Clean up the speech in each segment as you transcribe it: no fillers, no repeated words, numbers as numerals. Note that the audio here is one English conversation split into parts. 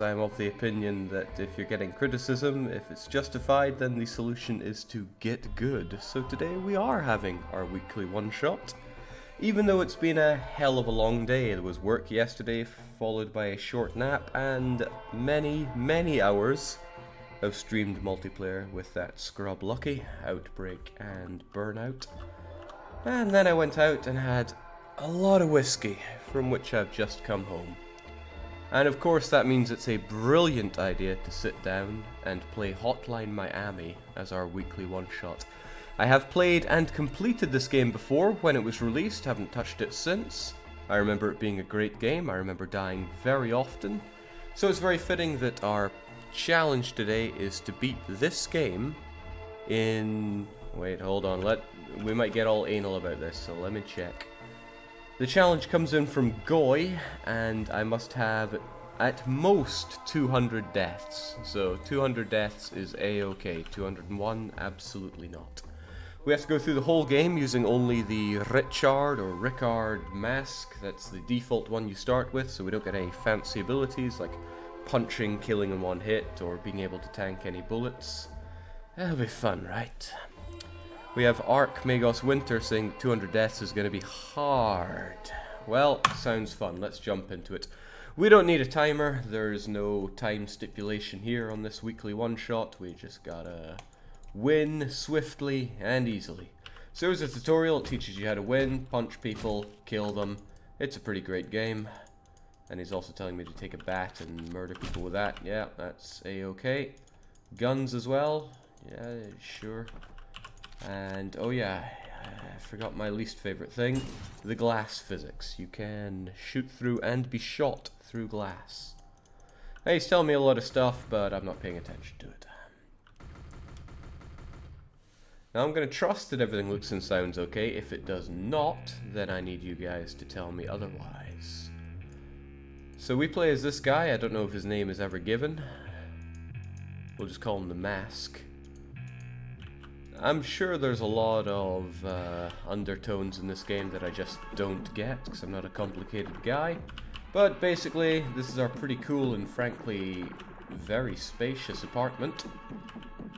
I'm of the opinion that if you're getting criticism, if it's justified, then the solution is to get good. So today we are having our weekly one-shot. Even though it's been a hell of a long day, there was work yesterday, followed by a short nap, and many hours of streamed multiplayer with that Scrub Lucky, Outbreak, and Burnout. And then I went out and had a lot of whiskey, from which I've just come home. And of course that means it's a brilliant idea to sit down and play Hotline Miami as our weekly one-shot. I have played and completed this game before when it was released, haven't touched it since. I remember it being a great game, I remember dying very often. So it's very fitting that our challenge today is to beat this game in... Wait, hold on, we might get all anal about this, so let me check. The challenge comes in from Goy, and I must have at most 200 deaths. So 200 deaths is a-okay, 201 absolutely not. We have to go through the whole game using only the Richard or Rickard mask. That's the default one you start with, so we don't get any fancy abilities like punching, killing in one hit, or being able to tank any bullets. That'll be fun, right? We have Ark Magos Winter saying that 200 deaths is going to be hard. Well, sounds fun. Let's jump into it. We don't need a timer. There's no time stipulation here on this weekly one-shot. We just gotta win swiftly and easily. So here's a tutorial. It teaches you how to win, punch people, kill them. It's a pretty great game. And he's also telling me to take a bat and murder people with that. Yeah, that's a-okay. Guns as well. Yeah, sure. And, oh yeah, I forgot my least favorite thing, the glass physics. You can shoot through and be shot through glass. Hey, he's telling me a lot of stuff, but I'm not paying attention to it. Now I'm going to trust that everything looks and sounds okay. If it does not, then I need you guys to tell me otherwise. So we play as this guy. I don't know if his name is ever given. We'll just call him the Mask. I'm sure there's a lot of undertones in this game that I just don't get, because I'm not a complicated guy. But basically, this is our pretty cool and frankly very spacious apartment.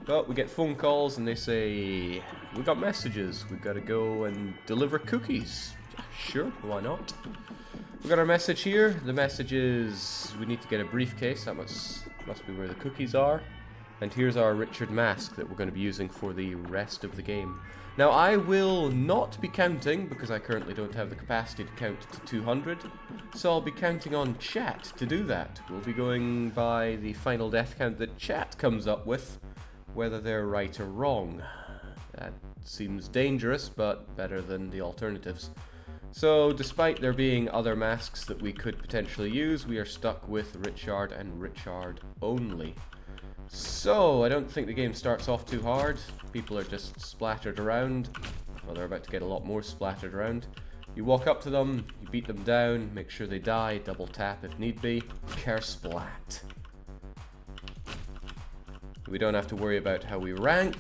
But we get phone calls and they say, we got messages, we've got to go and deliver cookies. Sure, why not? We got our message here. The message is, we need to get a briefcase, that must be where the cookies are. And here's our Richard mask that we're going to be using for the rest of the game. Now I will not be counting because I currently don't have the capacity to count to 200. So I'll be counting on chat to do that. We'll be going by the final death count that chat comes up with, whether they're right or wrong. That seems dangerous, but better than the alternatives. So despite there being other masks that we could potentially use, we are stuck with Richard and Richard only. So, I don't think the game starts off too hard. People are just splattered around. Well, they're about to get a lot more splattered around. You walk up to them, you beat them down, make sure they die, double tap if need be. Kersplat. We don't have to worry about how we rank.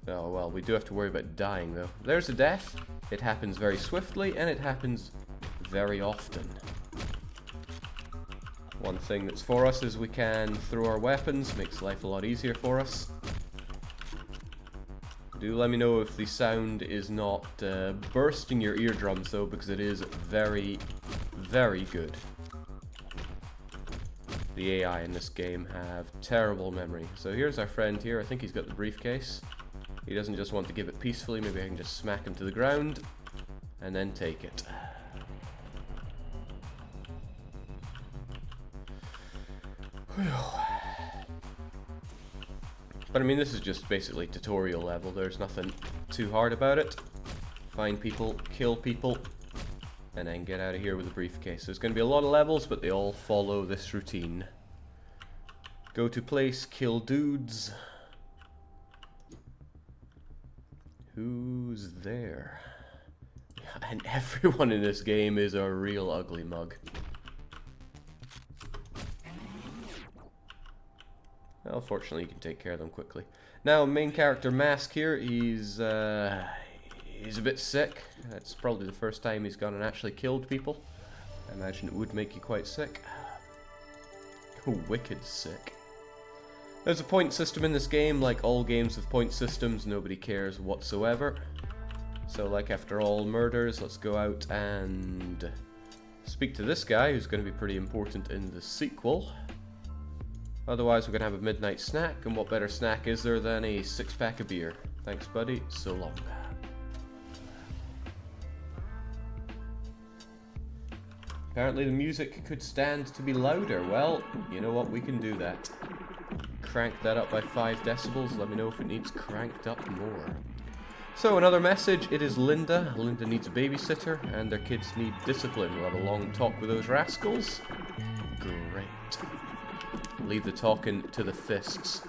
Oh, well, we do have to worry about dying, though. There's a death. It happens very swiftly, and it happens very often. One thing that's for us is we can throw our weapons, makes life a lot easier for us. Do let me know if the sound is not bursting your eardrums though, because it is very good. The AI in this game have terrible memory. So here's our friend here, I think he's got the briefcase. He doesn't just want to give it peacefully, maybe I can just smack him to the ground and then take it. But I mean, this is just basically tutorial level. There's nothing too hard about it. Find people, kill people, and then get out of here with a briefcase. There's going to be a lot of levels, but they all follow this routine. Go to place, kill dudes. Who's there? And everyone in this game is a real ugly mug. Well, fortunately you can take care of them quickly. Now, main character Mask here, he's a bit sick. That's probably the first time he's gone and actually killed people. I imagine it would make you quite sick. Wicked sick. There's a point system in this game. Like all games with point systems, nobody cares whatsoever. So like after all murders, let's go out and speak to this guy who's going to be pretty important in the sequel. Otherwise we're going to have a midnight snack, and what better snack is there than a 6-pack of beer? Thanks buddy, so long. Apparently the music could stand to be louder. Well, you know what, we can do that. Crank that up by 5 decibels, let me know if it needs cranked up more. So another message, it is Linda. Linda needs a babysitter, and their kids need discipline. We'll have a long talk with those rascals. Great. Leave the talking to the fists.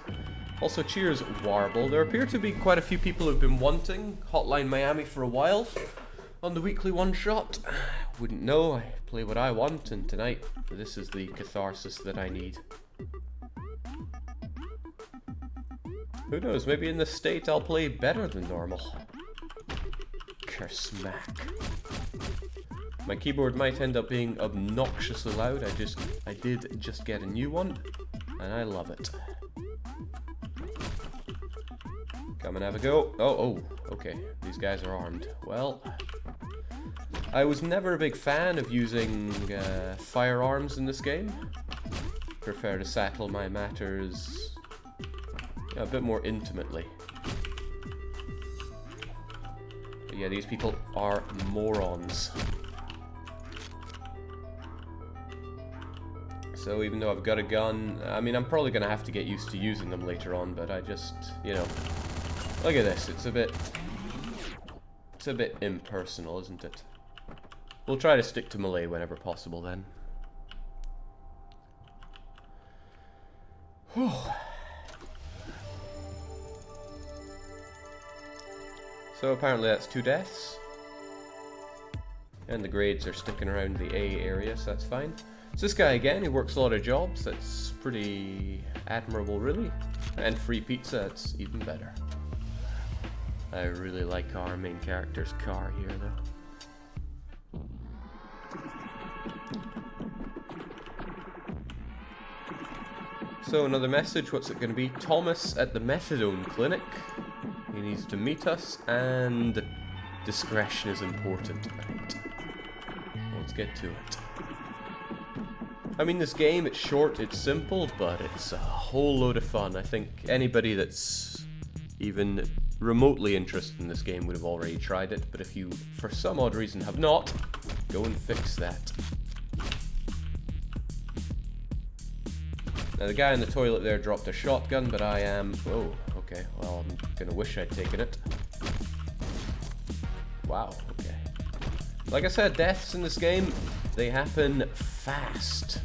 Also, cheers, Warble. There appear to be quite a few people who've been wanting Hotline Miami for a while on the weekly one-shot. Wouldn't know, I play what I want, and tonight, this is the catharsis that I need. Who knows, maybe in this state I'll play better than normal. Kersmack. My keyboard might end up being obnoxiously loud. I did just get a new one, and I love it. Come and have a go. Oh, okay. These guys are armed. Well, I was never a big fan of using firearms in this game. Prefer to settle my matters a bit more intimately. But yeah, these people are morons. So even though I've got a gun, I mean, I'm probably going to have to get used to using them later on, but I just, you know, look at this, it's a bit impersonal, isn't it? We'll try to stick to melee whenever possible then. Whew. So apparently that's 2 deaths. And the grades are sticking around the A area, so that's fine. It's this guy again, he works a lot of jobs, that's pretty admirable really. And free pizza, that's even better. I really like our main character's car here though. So another message, what's it going to be? Thomas at the methadone clinic. He needs to meet us, and discretion is important. Right. Let's get to it. I mean, this game, it's short, it's simple, but it's a whole load of fun. I think anybody that's even remotely interested in this game would have already tried it, but if you, for some odd reason, have not, go and fix that. Now, the guy in the toilet there dropped a shotgun, but I am... Oh, okay, well, I'm gonna wish I'd taken it. Wow, okay. Like I said, deaths in this game, they happen fast.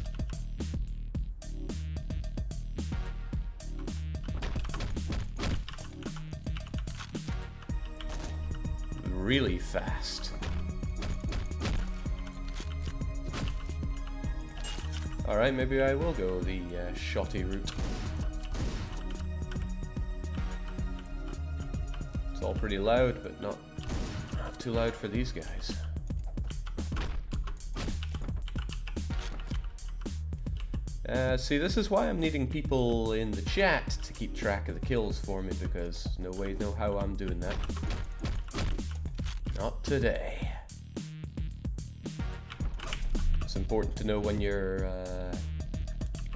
Really fast. Alright, maybe I will go the shotty route. It's all pretty loud, but not too loud for these guys. See, this is why I'm needing people in the chat to keep track of the kills for me, because no way, no how I'm doing that. Not today. It's important to know when your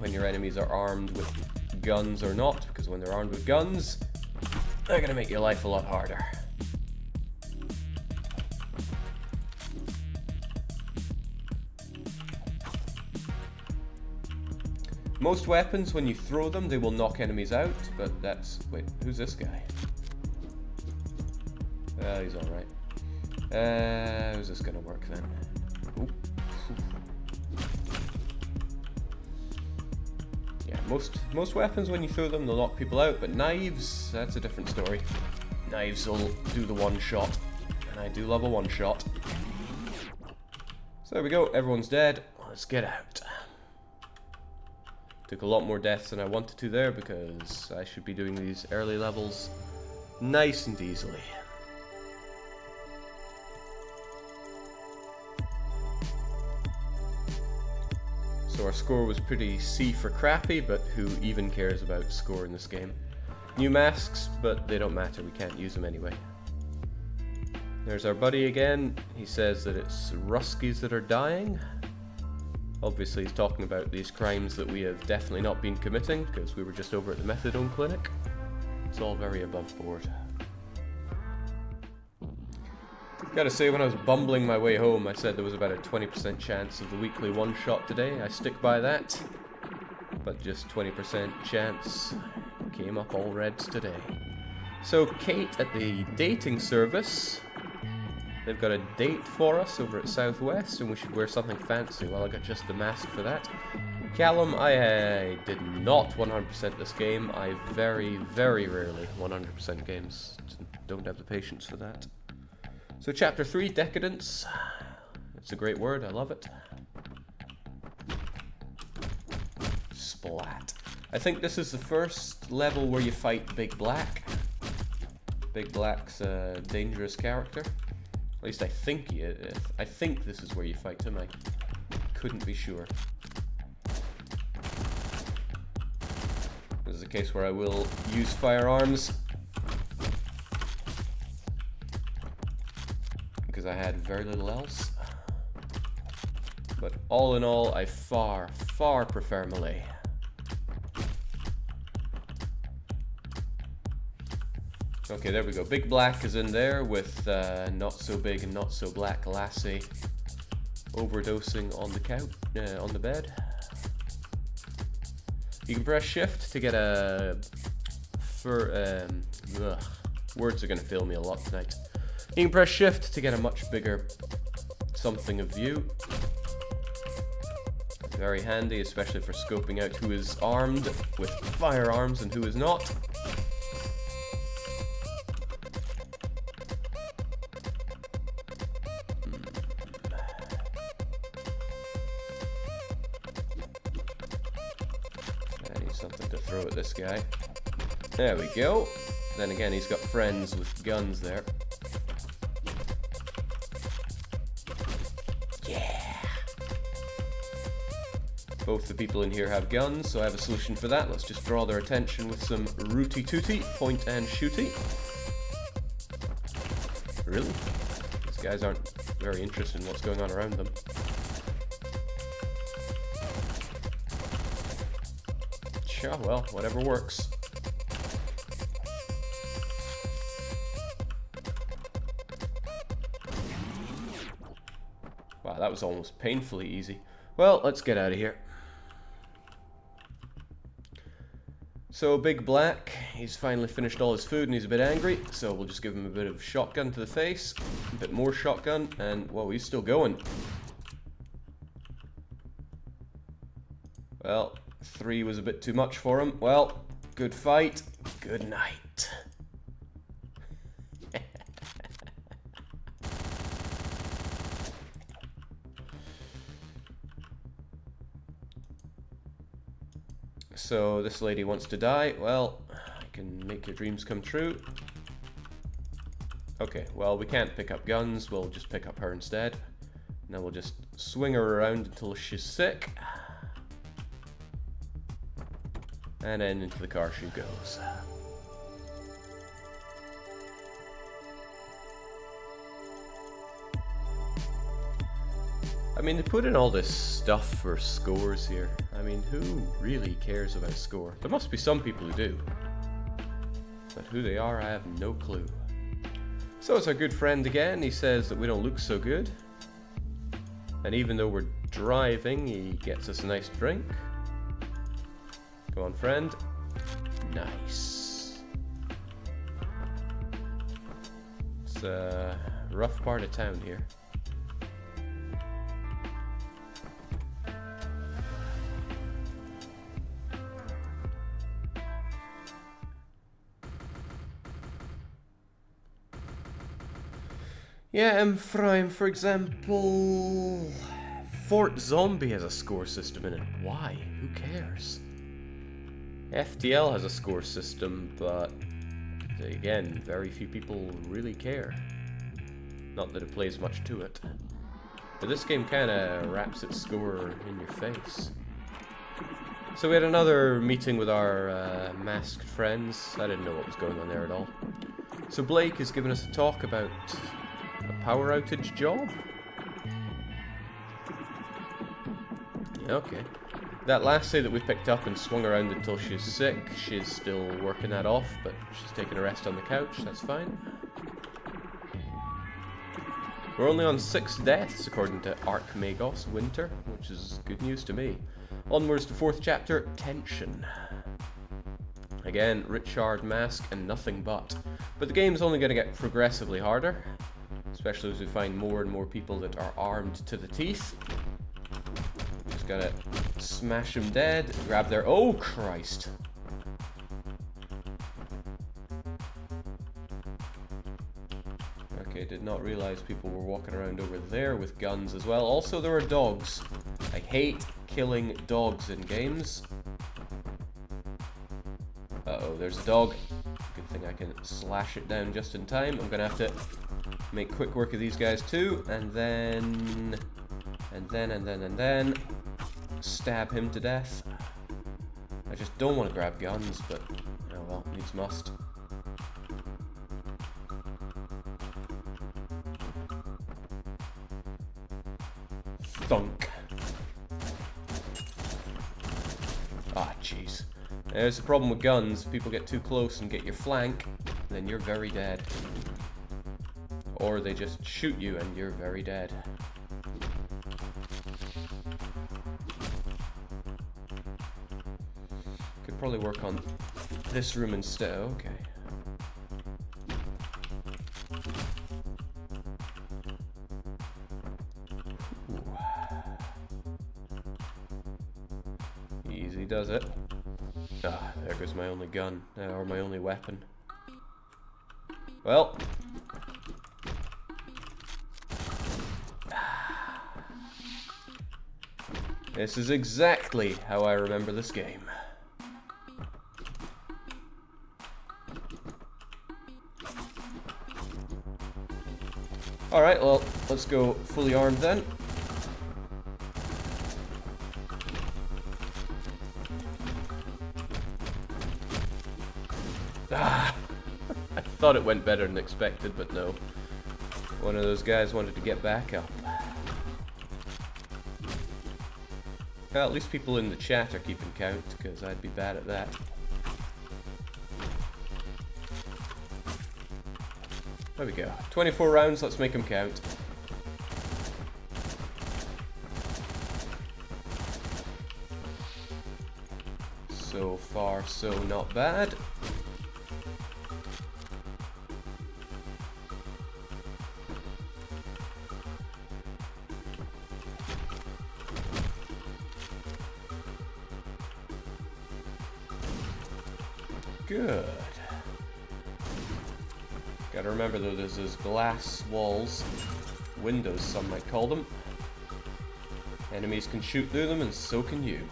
enemies are armed with guns or not, because when they're armed with guns, they're gonna make your life a lot harder. Most weapons, when you throw them, they will knock enemies out, but that's... Wait, who's this guy? He's alright. How's this gonna work then? Ooh. Yeah, most weapons, when you throw them, they'll knock people out, but knives, that's a different story. Knives will do the one shot, and I do love a one shot. So there we go, everyone's dead. Let's get out. Took a lot more deaths than I wanted to there, because I should be doing these early levels nice and easily. So our score was pretty C for crappy, but who even cares about score in this game? New masks, but they don't matter, we can't use them anyway. There's our buddy again. He says that it's Ruskies that are dying. Obviously he's talking about these crimes that we have definitely not been committing, because we were just over at the methadone clinic. It's all very above board. Gotta say, when I was bumbling my way home, I said there was about a 20% chance of the weekly one-shot today. I stick by that. But just 20% chance came up all reds today. So Kate at the dating service. They've got a date for us over at Southwest, and we should wear something fancy. Well, I got just the mask for that. Callum, I did not 100% this game. I very, very rarely 100% games. Don't have the patience for that. So Chapter 3, Decadence. It's a great word, I love it. Splat. I think this is the first level where you fight Big Black. Big Black's a dangerous character. At least I think this is where you fight him. I couldn't be sure. This is a case where I will use firearms. Because I had very little else. But all in all, I far, far prefer melee. Okay, there we go. Big Black is in there with not so big and not so black lassie overdosing on the couch, on the bed. You can press shift to get a... words are going to fail me a lot tonight. You can press shift to get a much bigger something of view. Very handy, especially for scoping out who is armed with firearms and who is not. I need something to throw at this guy. There we go. Then again, he's got friends with guns there. Both the people in here have guns, so I have a solution for that. Let's just draw their attention with some rooty tooty, point and shooty. Really? These guys aren't very interested in what's going on around them. Sure, well, whatever works. Wow, that was almost painfully easy. Well, let's get out of here. So Big Black, he's finally finished all his food and he's a bit angry, so we'll just give him a bit of shotgun to the face, a bit more shotgun, and whoa, he's still going. Well, 3 was a bit too much for him. Well, good fight, good night. So this lady wants to die. Well, I can make your dreams come true. Okay, well, we can't pick up guns. We'll just pick up her instead. Now we'll just swing her around until she's sick. And then into the car she goes. I mean, they put in all this stuff for scores here. I mean, who really cares about score? There must be some people who do. But who they are, I have no clue. So it's our good friend again. He says that we don't look so good. And even though we're driving, he gets us a nice drink. Come on, friend. Nice. It's a rough part of town here. Yeah, for example, Fort Zombie has a score system in it. Why? Who cares? FTL has a score system, but again, very few people really care. Not that it plays much to it. But this game kinda wraps its score in your face. So we had another meeting with our masked friends. I didn't know what was going on there at all. So Blake has given us a talk about a power outage job. Okay. That lassie that we picked up and swung around until she's sick, she's still working that off, but she's taking a rest on the couch, that's fine. We're only on 6 deaths, according to Archmagos Winter, which is good news to me. Onwards to 4th chapter, Tension. Again, Richard Mask and nothing but. But the game's only going to get progressively harder, especially as we find more and more people that are armed to the teeth. Just gotta smash them dead, grab their... Oh, Christ! Okay, did not realize people were walking around over there with guns as well. Also, there were dogs. I hate killing dogs in games. Uh-oh, there's a dog. Good thing I can slash it down just in time. I'm gonna have to make quick work of these guys too, and then stab him to death. I just don't want to grab guns, but oh well, needs must. Thunk. Ah, jeez. There's the problem with guns. If people get too close and get your flank, then you're very dead. Or they just shoot you and you're very dead. Could probably work on this room instead. Okay. Ooh. Easy does it. Ah, there goes my only gun, or my only weapon. Well. This is exactly how I remember this game. Alright, well, let's go fully armed then. Ah, I thought it went better than expected, but no. One of those guys wanted to get back up. Well, at least people in the chat are keeping count, because I'd be bad at that. There we go. 24 rounds, let's make them count. So far, so not bad. Good. Gotta remember though, there's those glass walls, windows some might call them. Enemies can shoot through them and so can you.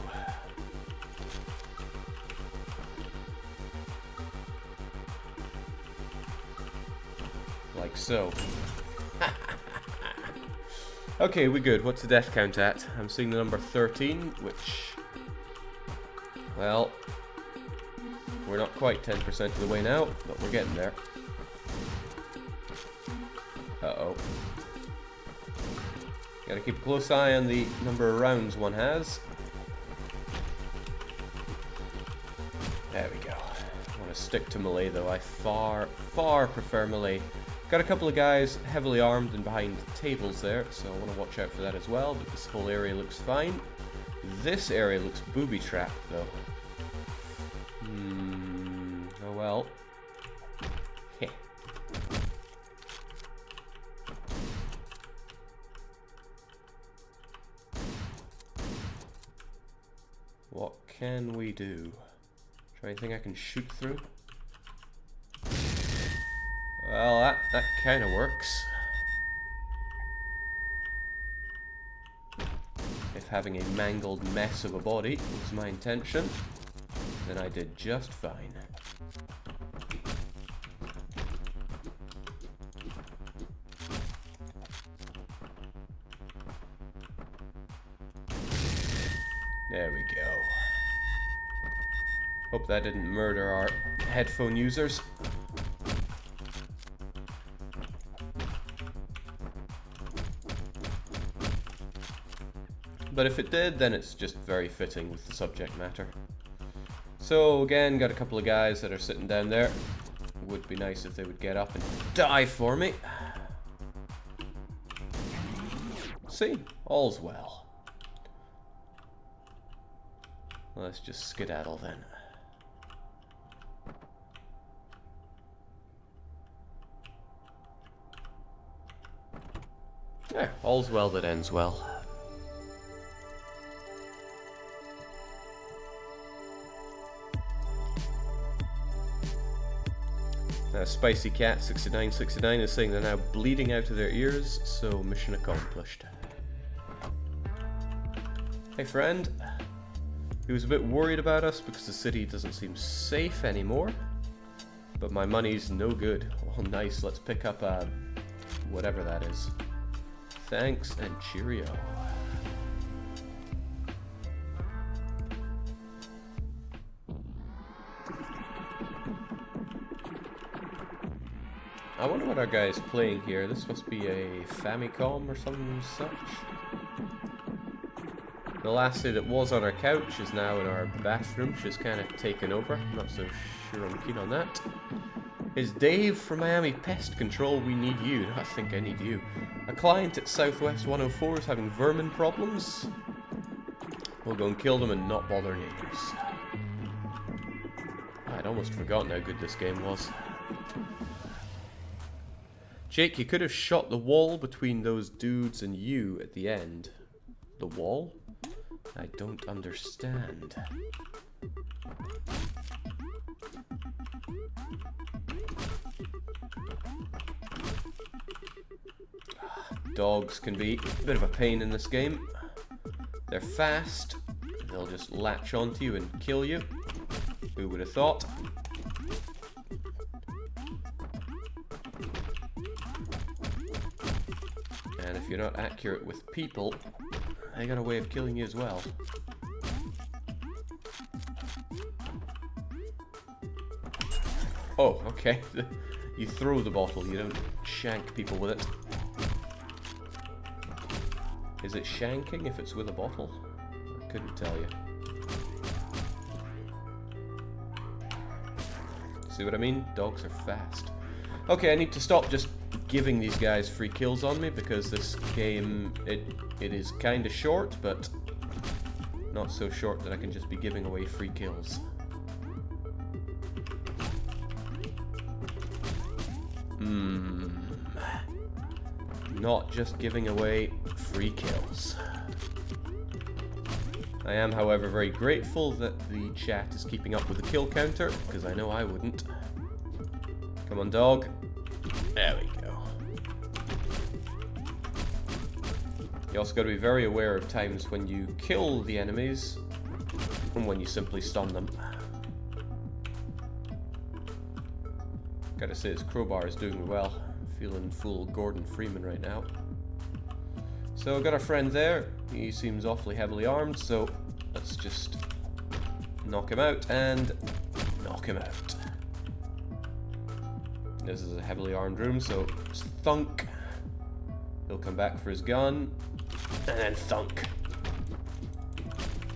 Like so. Okay, we good. What's the death count at? I'm seeing the number 13, which... well... we're not quite 10% of the way now, but we're getting there. Uh-oh. Gotta keep a close eye on the number of rounds one has. There we go. I want to stick to melee though. I far prefer melee. Got a couple of guys heavily armed and behind tables there, so I want to watch out for that as well, but this whole area looks fine. This area looks booby-trapped though. Oh well. Heh. What can we do? Try anything I can shoot through? Well, that kind of works. If having a mangled mess of a body was my intention, then I did just fine. There we go. Hope that didn't murder our headphone users. But if it did, then it's just very fitting with the subject matter. So again, got a couple of guys that are sitting down there. Would be nice if they would get up and die for me. See, all's well. Let's just skedaddle then. Yeah, all's well that ends well. Spicy Cat 6969 is saying they're now bleeding out of their ears, so mission accomplished. Hey friend, he was a bit worried about us because the city doesn't seem safe anymore, but my money's no good. Well, nice, let's pick up whatever that is. Thanks and cheerio. I wonder what our guy is playing here. This must be a Famicom or something such. The lassie that was on our couch is now in our bathroom. She's kind of taken over. I'm not so sure I'm keen on that. Is Dave from Miami Pest Control? We need you. No, I think I need you. A client at Southwest 104 is having vermin problems. We'll go and kill them and not bother neighbors. I'd almost forgotten how good this game was. Jake, you could have shot the wall between those dudes and you at the end. The wall? I don't understand. Dogs can be a bit of a pain in this game. They're fast. They'll just latch onto you and kill you. Who would have thought? And if you're not accurate with people, they got a way of killing you as well. Oh, okay. You throw the bottle, you don't shank people with it. Is it shanking if it's with a bottle? I couldn't tell you. See what I mean? Dogs are fast. Okay, I need to stop just giving these guys free kills on me because this game, it is kind of short, but not so short that I can just be giving away free kills. Not just giving away free kills. I am, however, very grateful that the chat is keeping up with the kill counter, because I know I wouldn't. Come on, dog. There we go. You also got to be very aware of times when you kill the enemies and when you simply stun them. Gotta say, this crowbar is doing me well. Feeling full Gordon Freeman right now. So, got our friend there. He seems awfully heavily armed, so let's just knock him out and knock him out. This is a heavily armed room, so just thunk. He'll come back for his gun, and then thunk.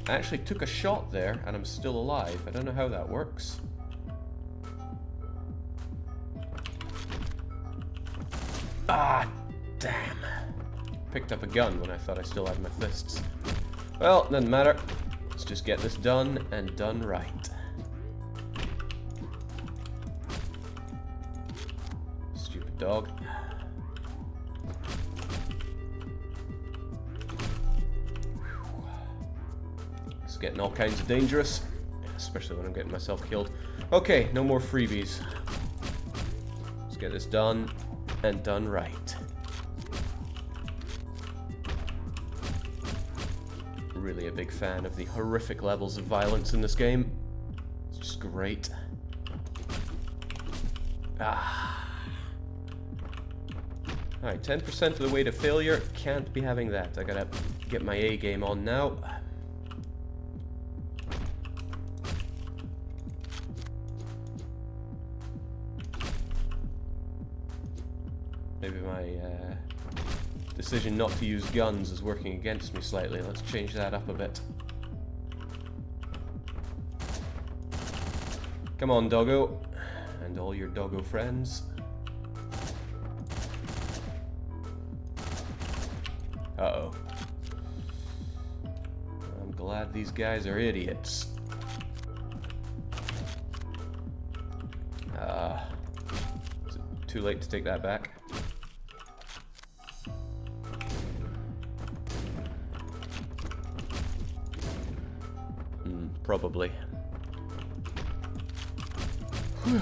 I actually took a shot there, and I'm still alive. I don't know how that works. Ah, damn. Picked up a gun when I thought I still had my fists. Well, doesn't matter. Let's just get this done, and done right. Stupid dog. It's getting all kinds of dangerous, especially when I'm getting myself killed. Okay, no more freebies. Let's get this done. And done right. Really a big fan of the horrific levels of violence in this game. It's just great. Ah. Alright, 10% of the way to failure. Can't be having that. I gotta get my A game on now. Maybe my decision not to use guns is working against me slightly. Let's change that up a bit. Come on, doggo. And all your doggo friends. Uh-oh. I'm glad these guys are idiots. Is it too late to take that back? Probably. Whew.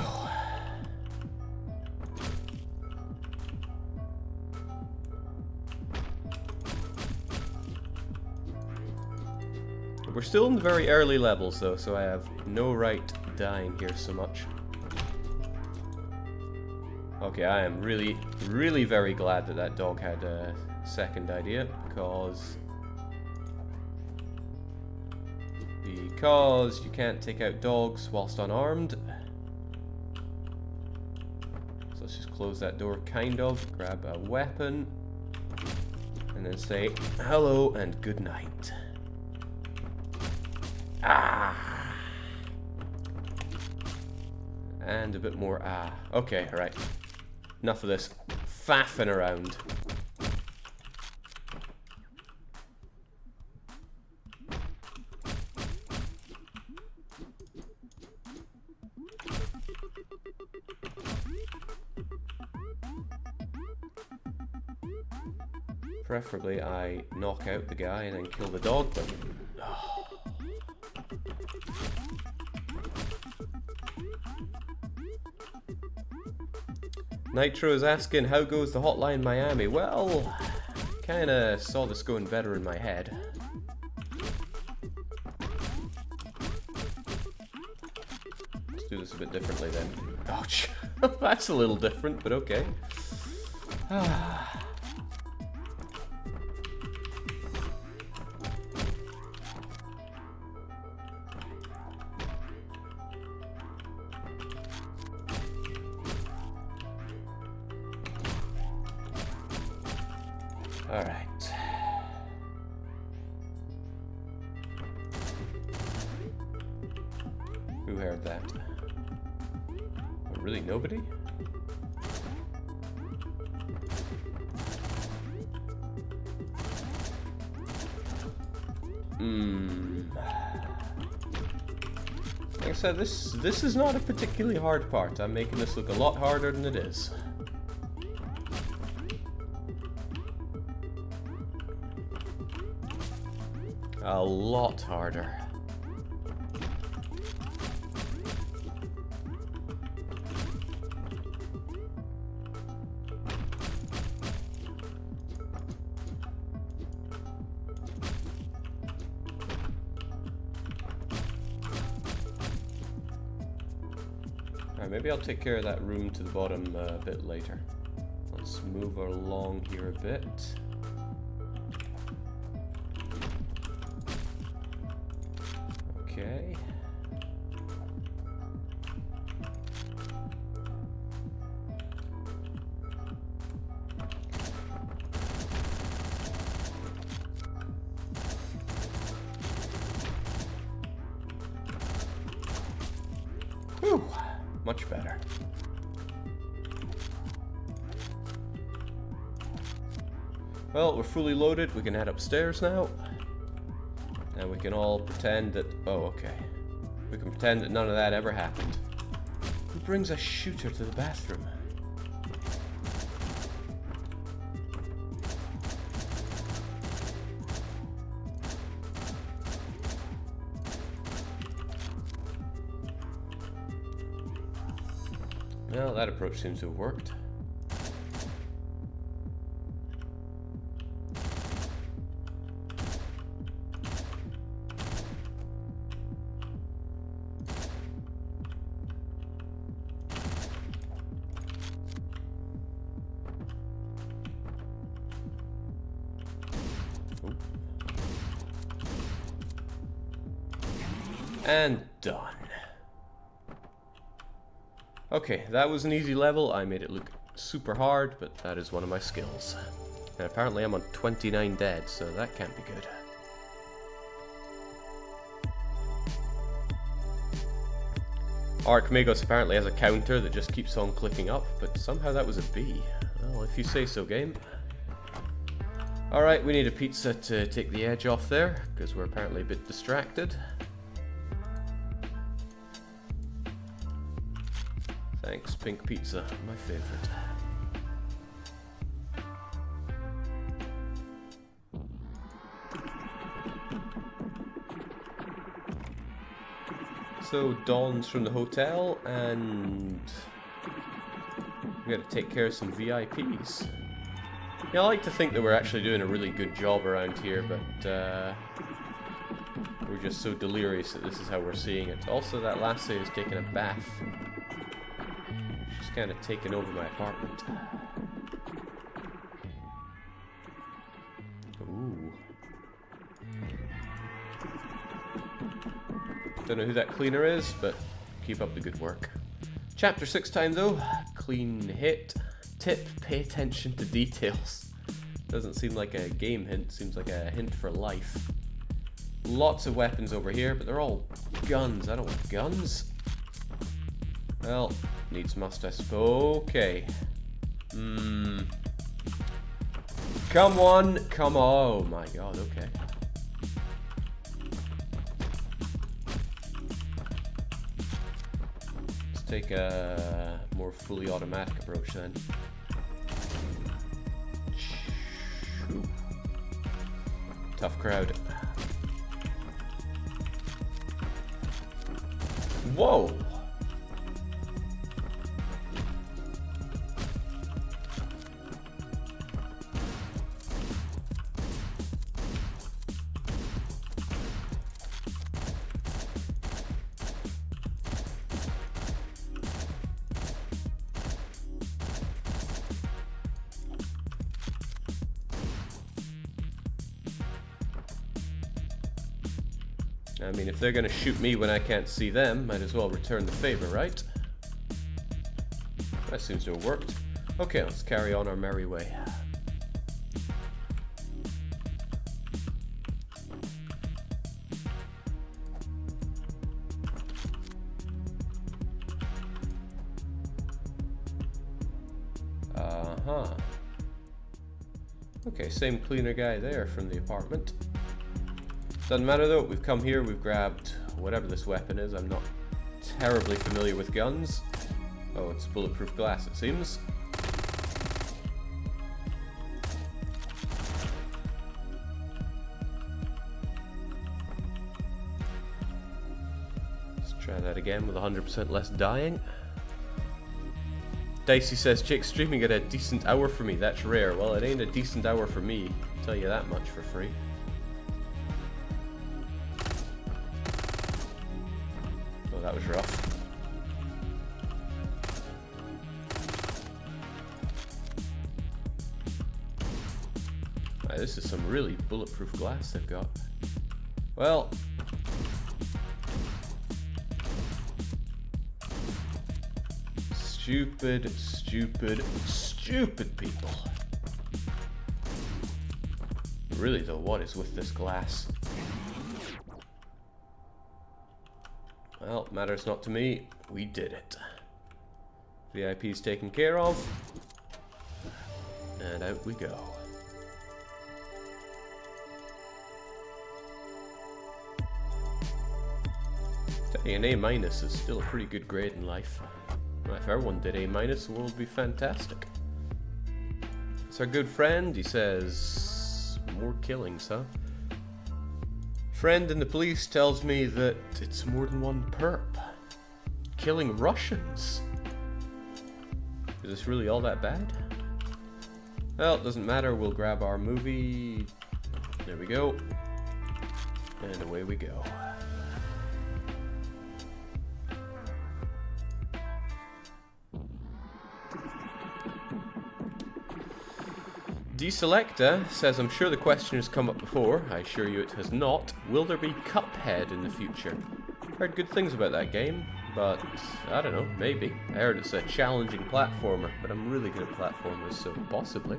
We're still in the very early levels though, so I have no right dying here so much. Okay, I am really, really very glad that that dog had a second idea, because you can't take out dogs whilst unarmed. So let's just close that door, kind of, grab a weapon, and then say hello and good night. Ah! And a bit more ah. Okay, right. Enough of this faffing around. Preferably I knock out the guy and then kill the dog, but... Oh. Nitro is asking, how goes the Hotline Miami? Well, kinda saw this going better in my head. Let's do this a bit differently then. Ouch. That's a little different, but okay. Alright. Who heard that? Oh, really, nobody? Like I said, this is not a particularly hard part. I'm making this look a lot harder than it is. A lot harder. Alright, maybe I'll take care of that room to the bottom a bit later. Let's move along here a bit. Okay. Whew, much better. Well, we're fully loaded. We can head upstairs now. And we can all pretend that... Oh, okay. We can pretend that none of that ever happened. Who brings a shooter to the bathroom? Well, that approach seems to have worked. And done. Okay, that was an easy level. I made it look super hard, but that is one of my skills. And apparently I'm on 29 dead, so that can't be good. Archmagos apparently has a counter that just keeps on clicking up, but somehow that was a B. Well, if you say so, game. Alright, we need a pizza to take the edge off there, because we're apparently a bit distracted. Thanks, pink pizza, my favorite. So, Dawn's from the hotel, and we gotta take care of some VIPs. Yeah, I like to think that we're actually doing a really good job around here, but we're just so delirious that this is how we're seeing it. Also, that lassie is taking a bath. She's kind of taken over my apartment. Ooh. Don't know who that cleaner is, but keep up the good work. Chapter 6 time though. Clean hit. Tip, pay attention to details. Doesn't seem like a game hint, seems like a hint for life. Lots of weapons over here, but they're all guns. I don't want guns. Well, needs must, I suppose. Okay. Come on, come on. Oh my god, okay. Let's take a more fully automatic approach then. Ooh. Tough crowd. Whoa! I mean, if they're gonna shoot me when I can't see them, might as well return the favor, right? That seems to have worked. Okay, let's carry on our merry way. Uh-huh. Okay, same cleaner guy there from the apartment. Doesn't matter though, we've come here, we've grabbed whatever this weapon is. I'm not terribly familiar with guns. Oh, it's bulletproof glass, it seems. Let's try that again with 100% less dying. Dicey says, Jake streaming at a decent hour for me. That's rare. Well, it ain't a decent hour for me. I'll tell you that much for free. Oh, that was rough. Right, this is some really bulletproof glass they've got. Well, stupid, stupid, stupid people. Really though, what is with this glass? Well, matters not to me. We did it. VIP's taken care of. And out we go. Tell you, an A- is still a pretty good grade in life. Well, if everyone did A-, the world would be fantastic. It's our good friend. He says, more killings, huh? Friend in the police tells me that it's more than one perp. Killing Russians. Is this really all that bad? Well, it doesn't matter. We'll grab our movie. There we go. And away we go. Deselecta says, I'm sure the question has come up before. I assure you it has not. Will there be Cuphead in the future? Heard good things about that game. But, I don't know, maybe. I heard it's a challenging platformer, but I'm really good at platformers, so possibly.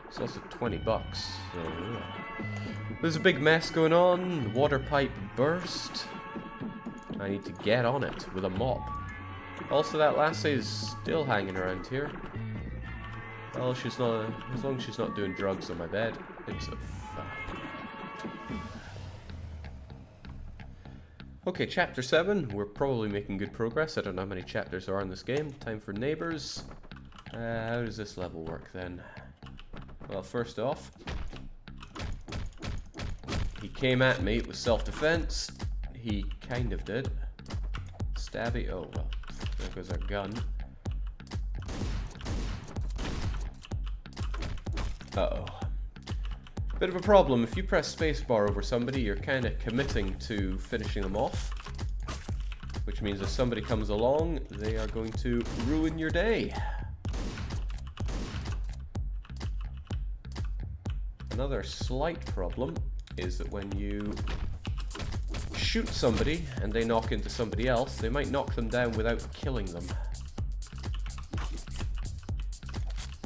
It's also 20 bucks, so yeah. There's a big mess going on. The water pipe burst. I need to get on it with a mop. Also, that lassie is still hanging around here. Well, she's not, as long as she's not doing drugs on my bed, it's a fine. Okay, chapter 7. We're probably making good progress. I don't know how many chapters there are in this game. Time for neighbors. How does this level work then? Well, first off, he came at me with self-defense. He kind of did. Stabby. Oh, well, there goes our gun. Uh-oh. Bit of a problem. If you press spacebar over somebody, you're kind of committing to finishing them off. Which means if somebody comes along, they are going to ruin your day. Another slight problem is that when you shoot somebody and they knock into somebody else, they might knock them down without killing them.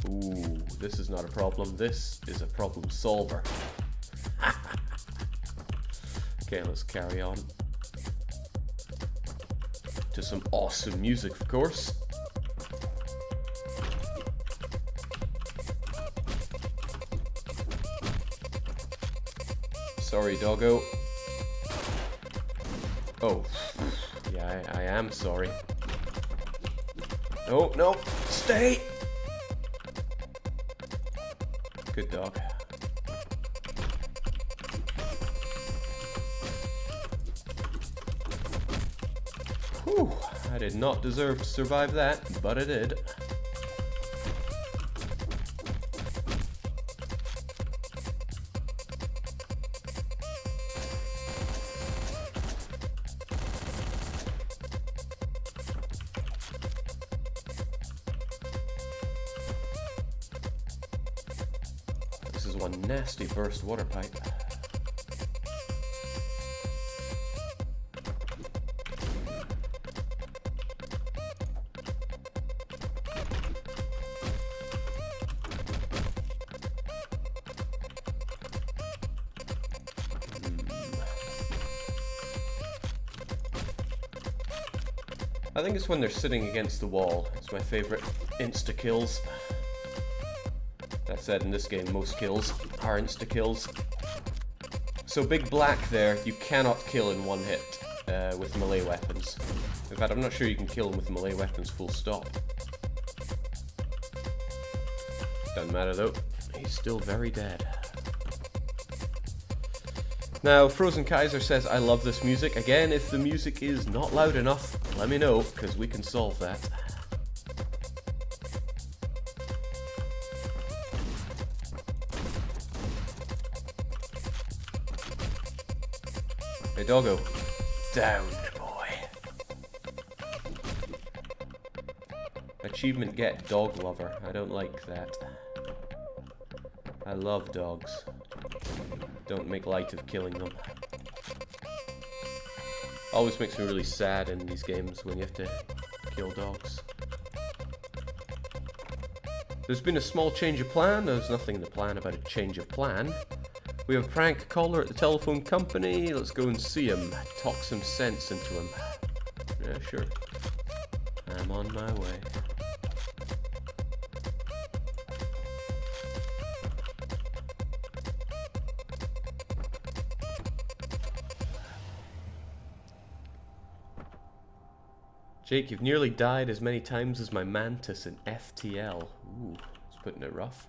Ooh, this is not a problem. This is a problem solver. Okay, let's carry on. To some awesome music, of course. Sorry, doggo. Oh. Yeah, I am sorry. No, no, stay! Good dog. Whew, I did not deserve to survive that, but I did. This is one nasty burst water pipe. I think it's when they're sitting against the wall. It's my favorite insta-kills. That said, in this game, most kills are insta-kills. So Big Black there, you cannot kill in one hit with melee weapons. In fact, I'm not sure you can kill him with melee weapons full stop. Doesn't matter though, he's still very dead. Now, Frozen Kaiser says, I love this music. Again, if the music is not loud enough, let me know, because we can solve that. Hey, doggo. Down, boy. Achievement get dog lover. I don't like that. I love dogs. Don't make light of killing them. Always makes me really sad in these games when you have to kill dogs. There's been a small change of plan. There's nothing in the plan about a change of plan. We have a prank caller at the telephone company. Let's go and see him. Talk some sense into him. Yeah, sure. I'm on my way. Jake, you've nearly died as many times as my mantis in FTL. Ooh, it's putting it rough.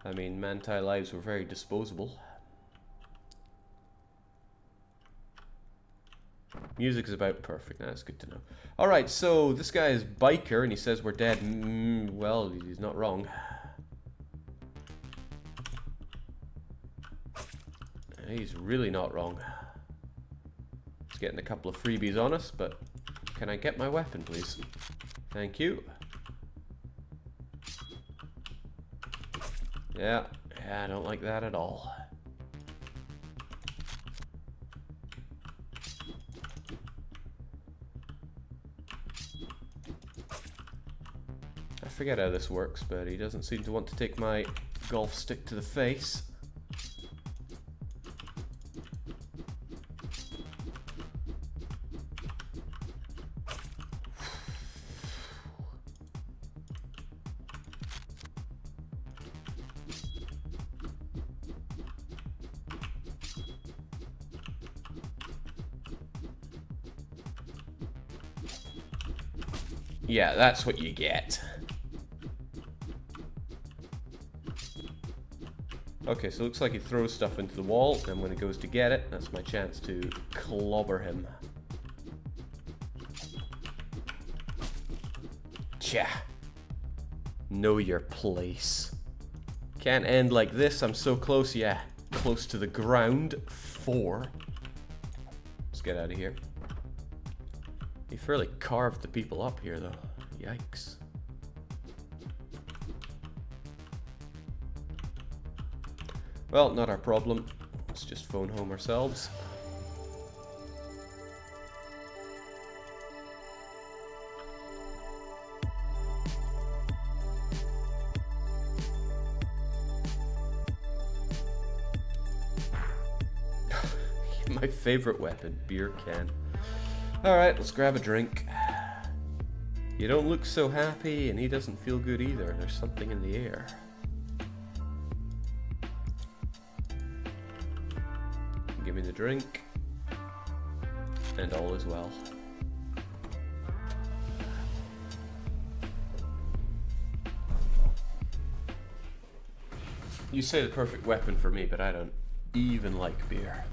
I mean, manti lives were very disposable. Music is about perfect. That's good to know. Alright, so this guy is Biker and he says we're dead. Well, he's not wrong. He's really not wrong. He's getting a couple of freebies on us, but can I get my weapon, please? Thank you. Yeah, I don't like that at all. I forget how this works, but he doesn't seem to want to take my golf stick to the face. Yeah, that's what you get. Okay, so it looks like he throws stuff into the wall, and when he goes to get it, that's my chance to clobber him. Tja. Know your place. Can't end like this, I'm so close, yeah. Close to the ground. 4. Let's get out of here. He fairly carved the people up here, though. Yikes. Well, not our problem. Let's just phone home ourselves. My favorite weapon, beer can. Alright, let's grab a drink. You don't look so happy, and he doesn't feel good either. There's something in the air. Give me the drink, and all is well. You say the perfect weapon for me, but I don't even like beer.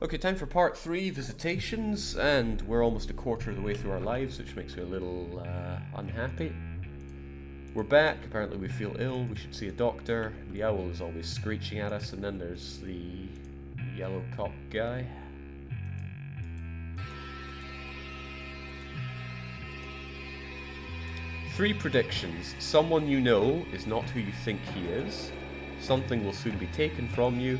Okay, time for part 3, Visitations, and we're almost a quarter of the way through our lives, which makes me a little unhappy. We're back, apparently we feel ill, we should see a doctor. The owl is always screeching at us, and then there's the yellow cock guy. Three predictions. Someone you know is not who you think he is. Something will soon be taken from you.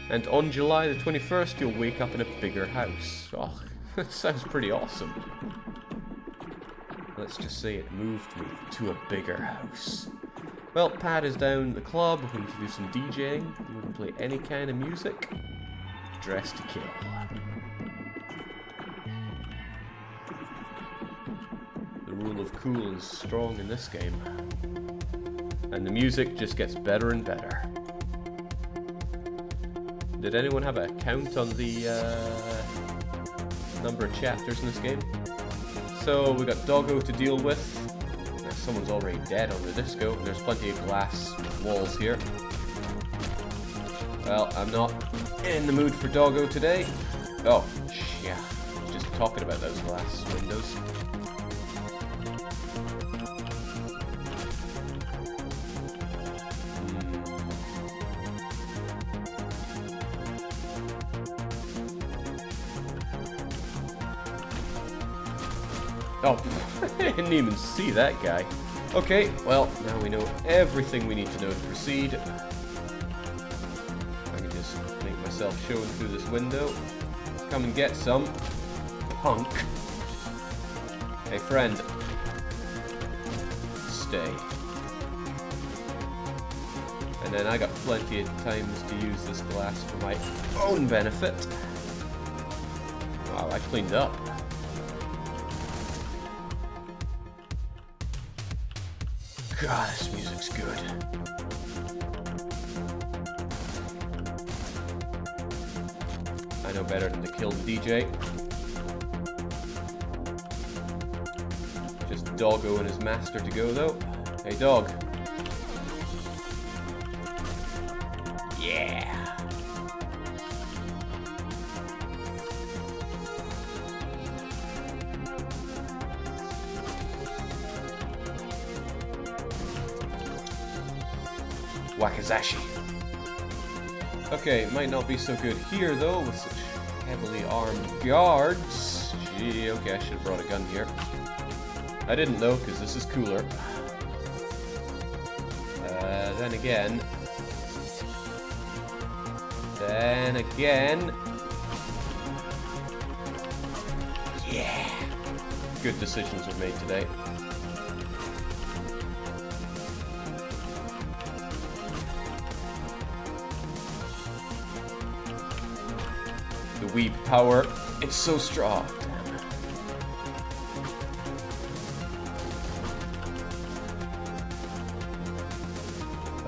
And on July the 21st, you'll wake up in a bigger house. Oh, that sounds pretty awesome. Let's just say it moved me to a bigger house. Well, Pat is down at the club. We need to do some DJing. We can play any kind of music. Dress to kill. The rule of cool is strong in this game. And the music just gets better and better. Did anyone have a count on the number of chapters in this game? So we got Doggo to deal with. Someone's already dead on the disco, and there's plenty of glass walls here. Well, I'm not in the mood for Doggo today. Oh, yeah, just talking about those glass windows. Oh, I didn't even see that guy. Okay, well, now we know everything we need to know to proceed. I can just make myself shown through this window. Come and get some. Punk. Hey, friend. Stay. And then I got plenty of times to use this glass for my own benefit. Wow, I cleaned up. God, this music's good. I know better than to kill the DJ. Just Doggo and his master to go, though. Hey, dog. Yeah. Wakazashi. Okay, might not be so good here though, with such heavily armed guards. Gee, okay, I should have brought a gun here. I didn't though, because this is cooler. Then again. Yeah. Good decisions were made today. weeb power. It's so strong. Damn.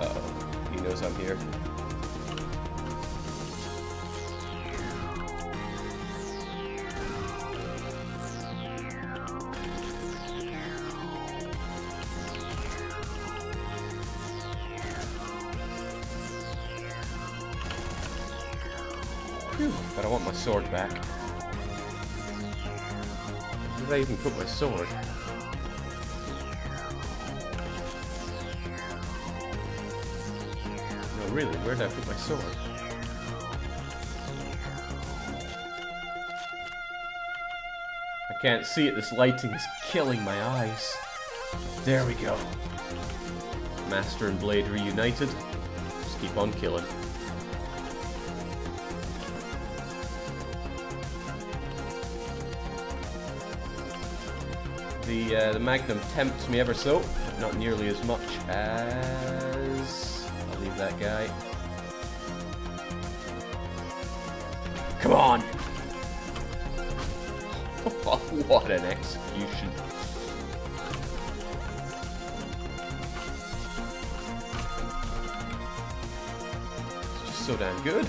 Uh-oh. He knows I'm here. But I want my sword back. Where did I even put my sword? No, really, where did I put my sword? I can't see it, this lighting is killing my eyes. There we go. Master and Blade reunited. Just keep on killing. The Magnum tempts me ever so, but not nearly as much as... I'll leave that guy. Come on! What an execution. It's just so damn good.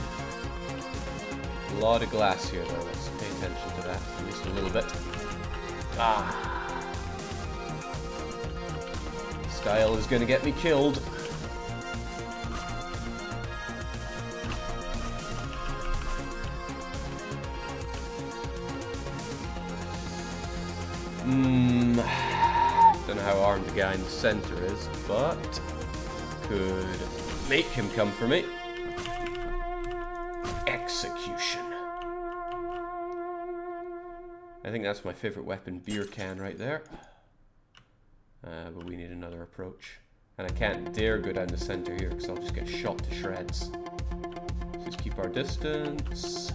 A lot of glass here though, let's pay attention to that, at least a little bit. Ah! Style is gonna get me killed. Don't know how armed the guy in the center is, but could make him come for me. Execution. I think that's my favorite weapon, beer can right there. But we need another approach. And I can't dare go down the center here because I'll just get shot to shreds. So just keep our distance.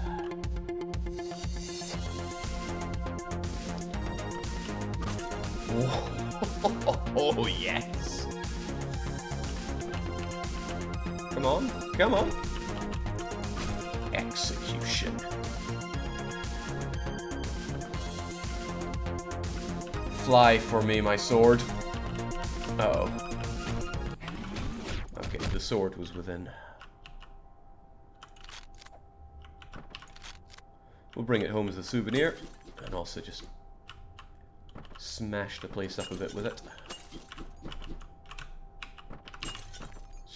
Oh, yes! Come on, come on! Execution. Fly for me, my sword. Uh-oh. Okay, the sword was within. We'll bring it home as a souvenir, and also just smash the place up a bit with it.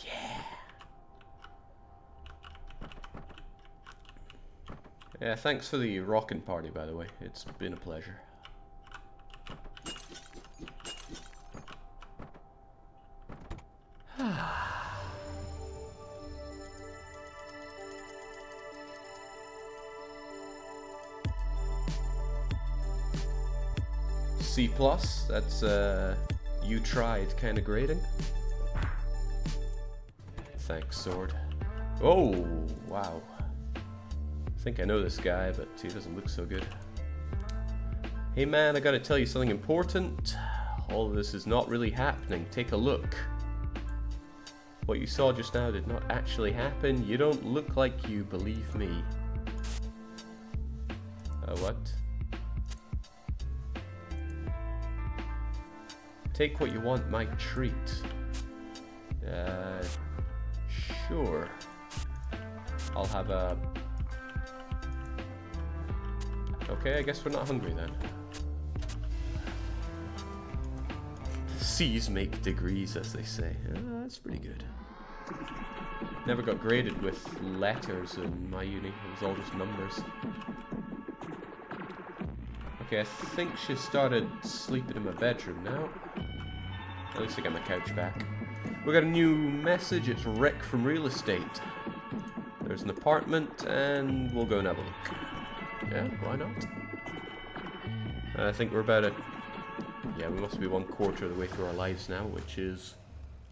Yeah! Yeah, thanks for the rockin' party, by the way. It's been a pleasure. C+, that's you tried kind of grading. Thanks, sword. Oh, wow. I think I know this guy, but he doesn't look so good. Hey man, I gotta tell you something important. All of this is not really happening. Take a look. What you saw just now did not actually happen. You don't look like you believe me. What? Take what you want, my treat. Sure. I'll have a... Okay, I guess we're not hungry then. C's make degrees, as they say. That's pretty good. Never got graded with letters in my uni. It was all just numbers. Okay, I think she started sleeping in my bedroom now. At least I got my couch back. We got a new message. It's Rick from Real Estate. There's an apartment, and we'll go and have a look. Yeah, why not? I think we're about a... Yeah, we must be 1/4 of the way through our lives now, which is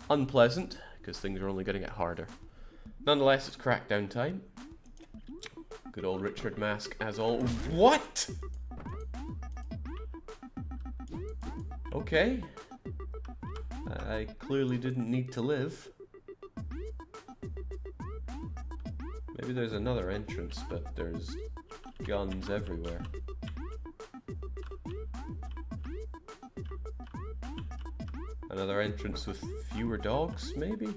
unpleasant, because things are only going to get harder. Nonetheless, it's crackdown time. Good old Richard Mask, as all... What?! Okay. I clearly didn't need to live. Maybe there's another entrance, but there's guns everywhere. Another entrance with fewer dogs, maybe?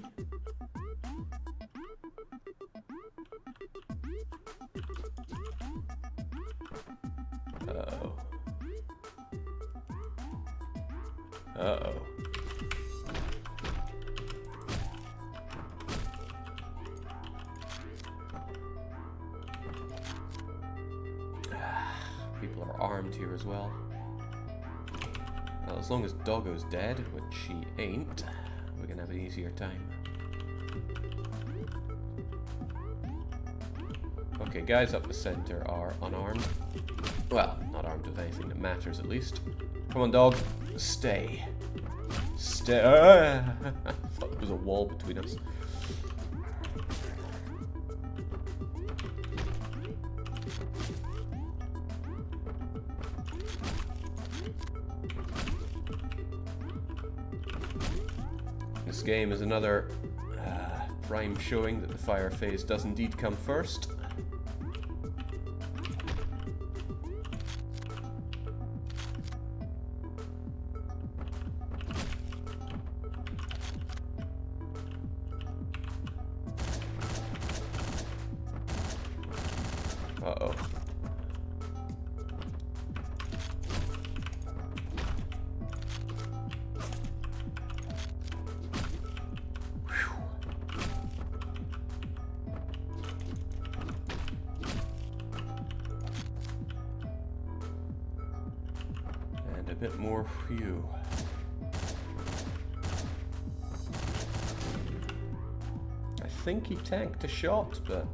Uh-oh. Uh-oh. People are armed here as well. Well, as long as Doggo's dead, which she ain't, we're gonna have an easier time. Okay, guys up the center are unarmed. Well, not armed with anything that matters, at least. Come on, dog. Stay. Stay. I thought there was a wall between us. This game is another prime showing that the fire phase does indeed come first. Uh-oh. And a bit more whew. I think he tanked a shot, but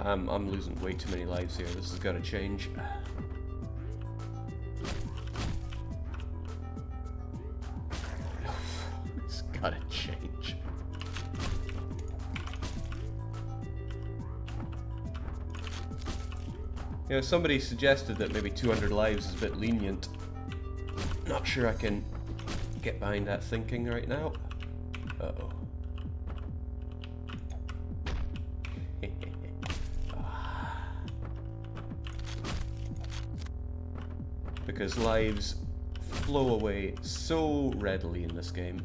I'm losing way too many lives here. This has got to change. It's got to change. You know, somebody suggested that maybe 200 lives is a bit lenient. Not sure I can get behind that thinking right now. Uh-oh. Because lives flow away so readily in this game.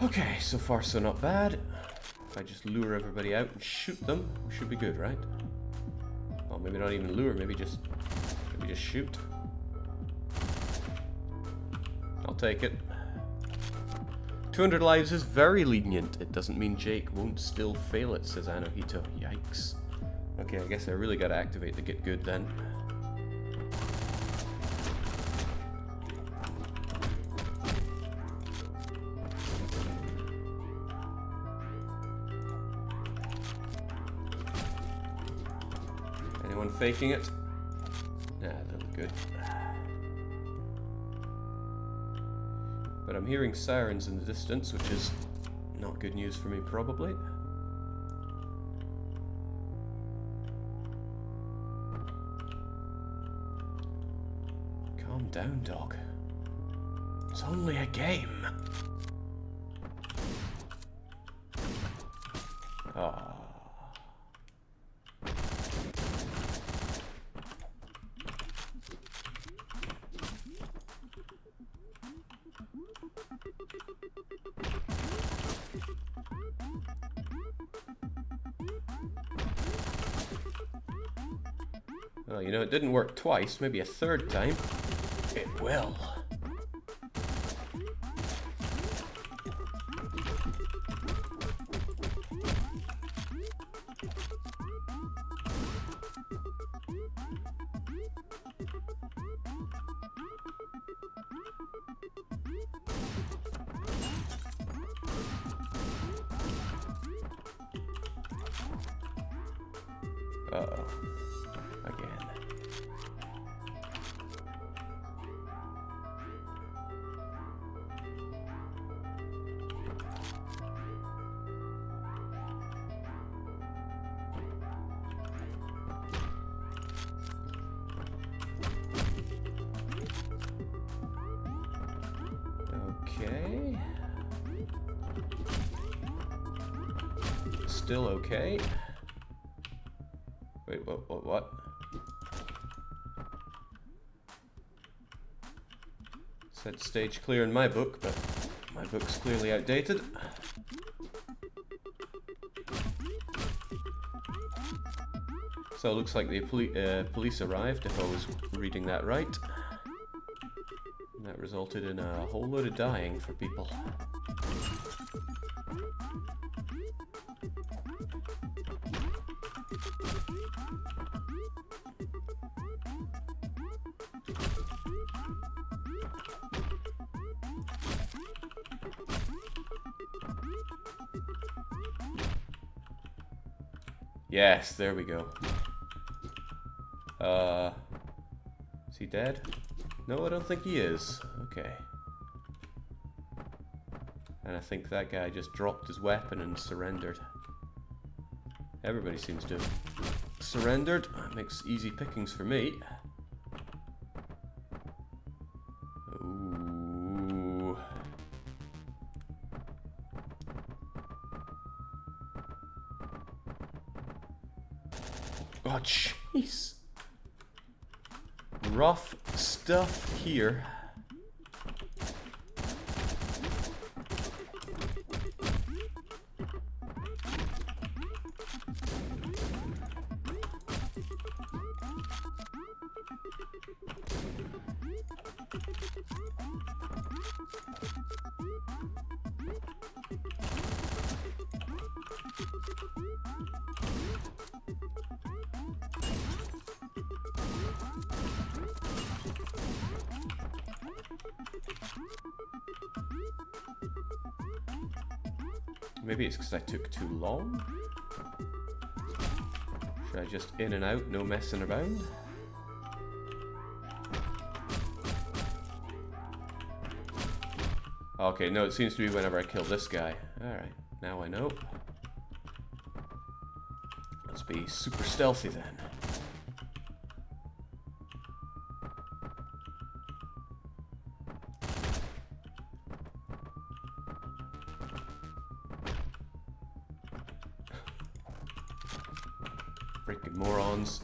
Okay, so far so not bad. If I just lure everybody out and shoot them, we should be good, right? Well, maybe not even lure, maybe just shoot. I'll take it. 200 lives is very lenient. It doesn't mean Jake won't still fail it, says Anohito. Yikes. Okay, I guess I really gotta activate the get good then. Anyone faking it? Nah, that look good. But I'm hearing sirens in the distance, which is not good news for me, probably. Calm down, dog. It's only a game. Ah. Well, you know, it didn't work twice, maybe a third time. It will. Uh-oh. Again. Okay. Still okay. Wait, what? Said stage clear in my book, but my book's clearly outdated. So it looks like the police arrived, if I was reading that right. And that resulted in a whole load of dying for people. Yes, there we go. Is he dead? No, I don't think he is. Okay. And I think that guy just dropped his weapon and surrendered. Everybody seems to have surrendered. That makes easy pickings for me. Ooh. Oh, jeez. Rough stuff here. Maybe it's because I took too long? Should I just in and out, no messing around? Okay, no, it seems to be whenever I kill this guy. Alright, now I know. Let's be super stealthy then. Freaking morons.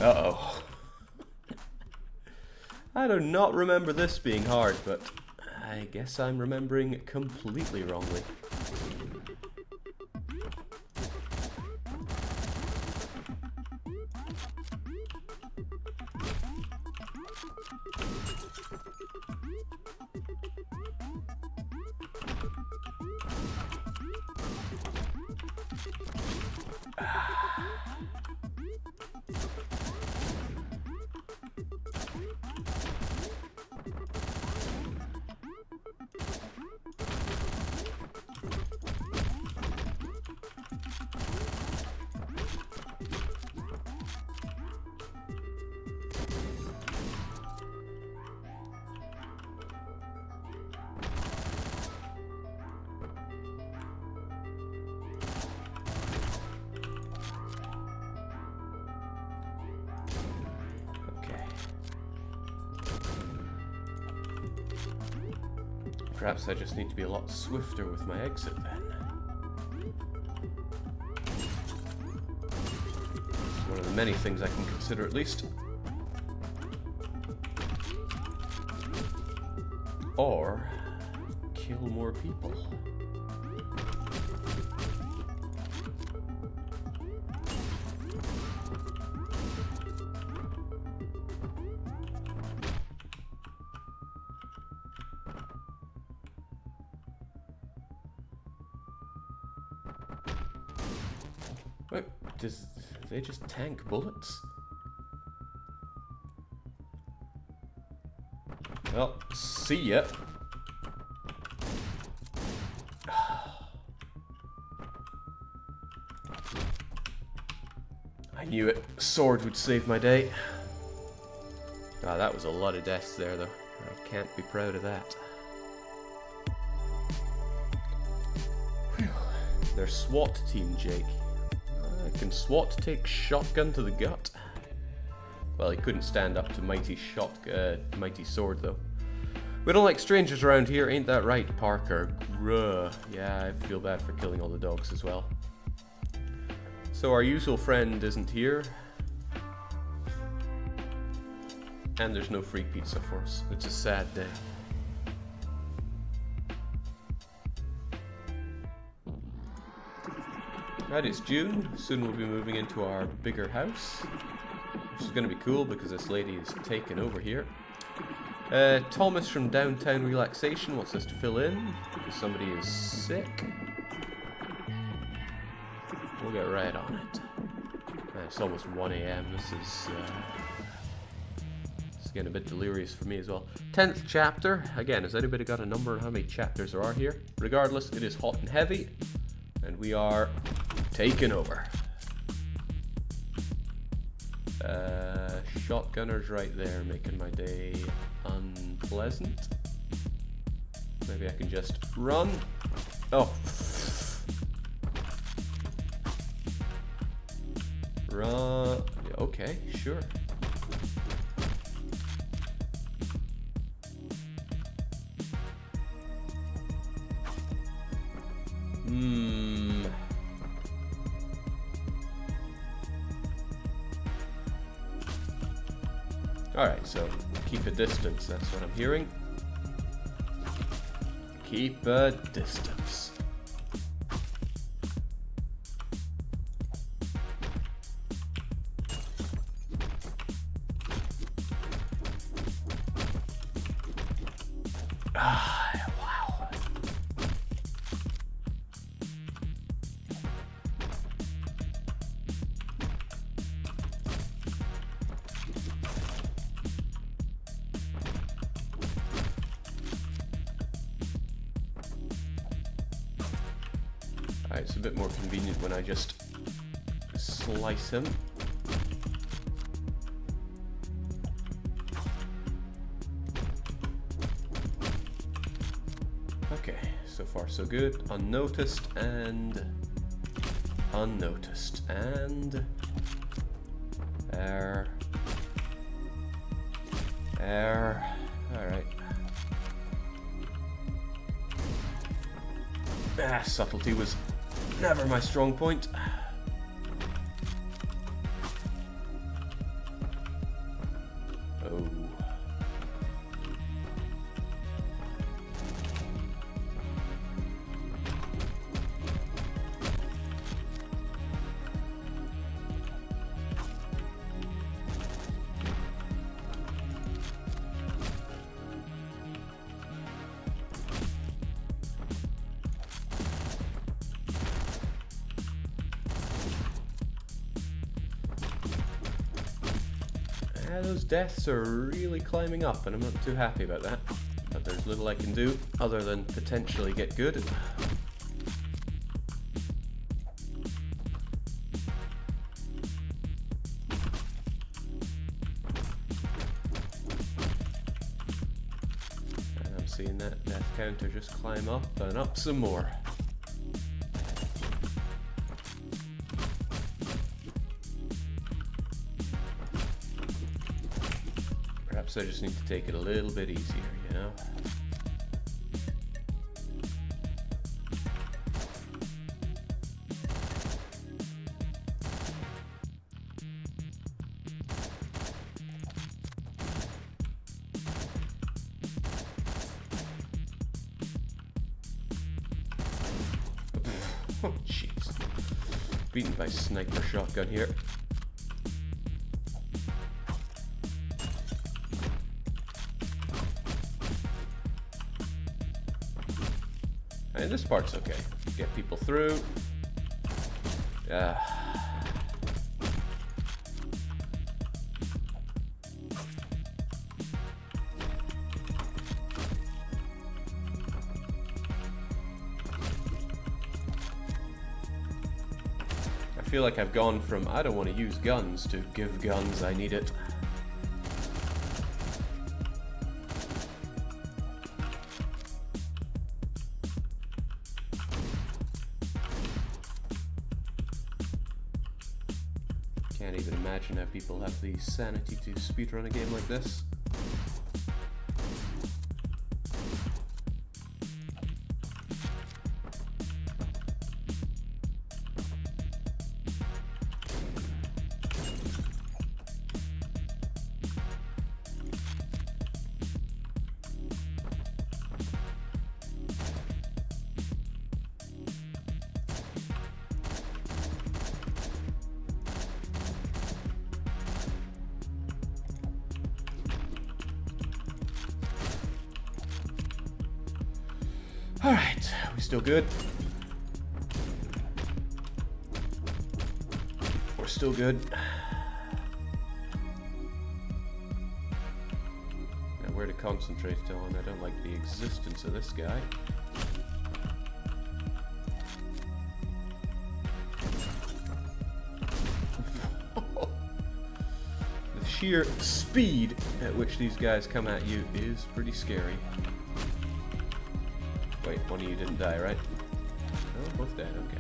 Uh-oh. I do not remember this being hard, but I guess I'm remembering completely wrongly. Perhaps I just need to be a lot swifter with my exit then. It's one of the many things I can consider at least. Or kill more people. Wait, do they just tank bullets? Well, see ya. I knew it. Sword would save my day. Ah, that was a lot of deaths there, though. I can't be proud of that. Whew. Their SWAT team, Jake. Can SWAT take shotgun to the gut? Well, he couldn't stand up to mighty sword, though. We don't like strangers around here, ain't that right, Parker? Gruh. Yeah, I feel bad for killing all the dogs as well. So our usual friend isn't here. And there's no free pizza for us. It's a sad day. Right, it's June. Soon we'll be moving into our bigger house, which is going to be cool because this lady is taking over here. Thomas from Downtown Relaxation wants us to fill in because somebody is sick. We'll get right on it. It's almost 1 AM. This is getting a bit delirious for me as well. 10th chapter. Again, has anybody got a number on how many chapters there are here? Regardless, it is hot and heavy, and we are taking over. Shotgunner's right there, making my day unpleasant. Maybe I can just run. Oh. Run. Okay, sure. Alright, so keep a distance, that's what I'm hearing. Keep a distance. Wow. Alright, it's a bit more convenient when I just slice him. Okay, so far so good. Unnoticed and unnoticed and air. Alright. Subtlety was never my strong point. Oh. Those deaths are really climbing up, and I'm not too happy about that. But there's little I can do other than potentially get good. And I'm seeing that death counter just climb up and up some more. So I just need to take it a little bit easier, you know? Oh, jeez. Beaten by sniper shotgun here. And this part's okay. Get people through. feel like I've gone from I don't want to use guns to give guns, I need it. Can't even imagine how people have the sanity to speedrun a game like this. Alright, we still good? We're still good. Now where to concentrate on? I don't like the existence of this guy. The sheer speed at which these guys come at you is pretty scary. Wait, one of you didn't die, right? Oh, both dead, okay.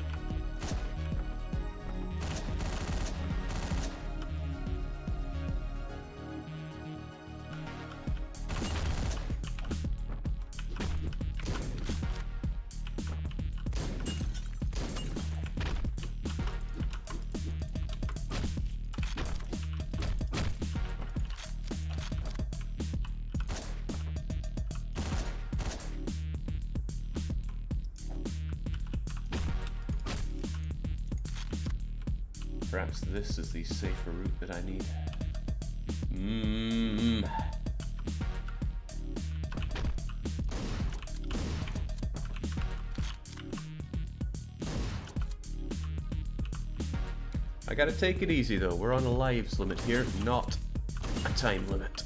Perhaps this is the safer route that I need. I gotta take it easy though. We're on a lives limit here, not a time limit.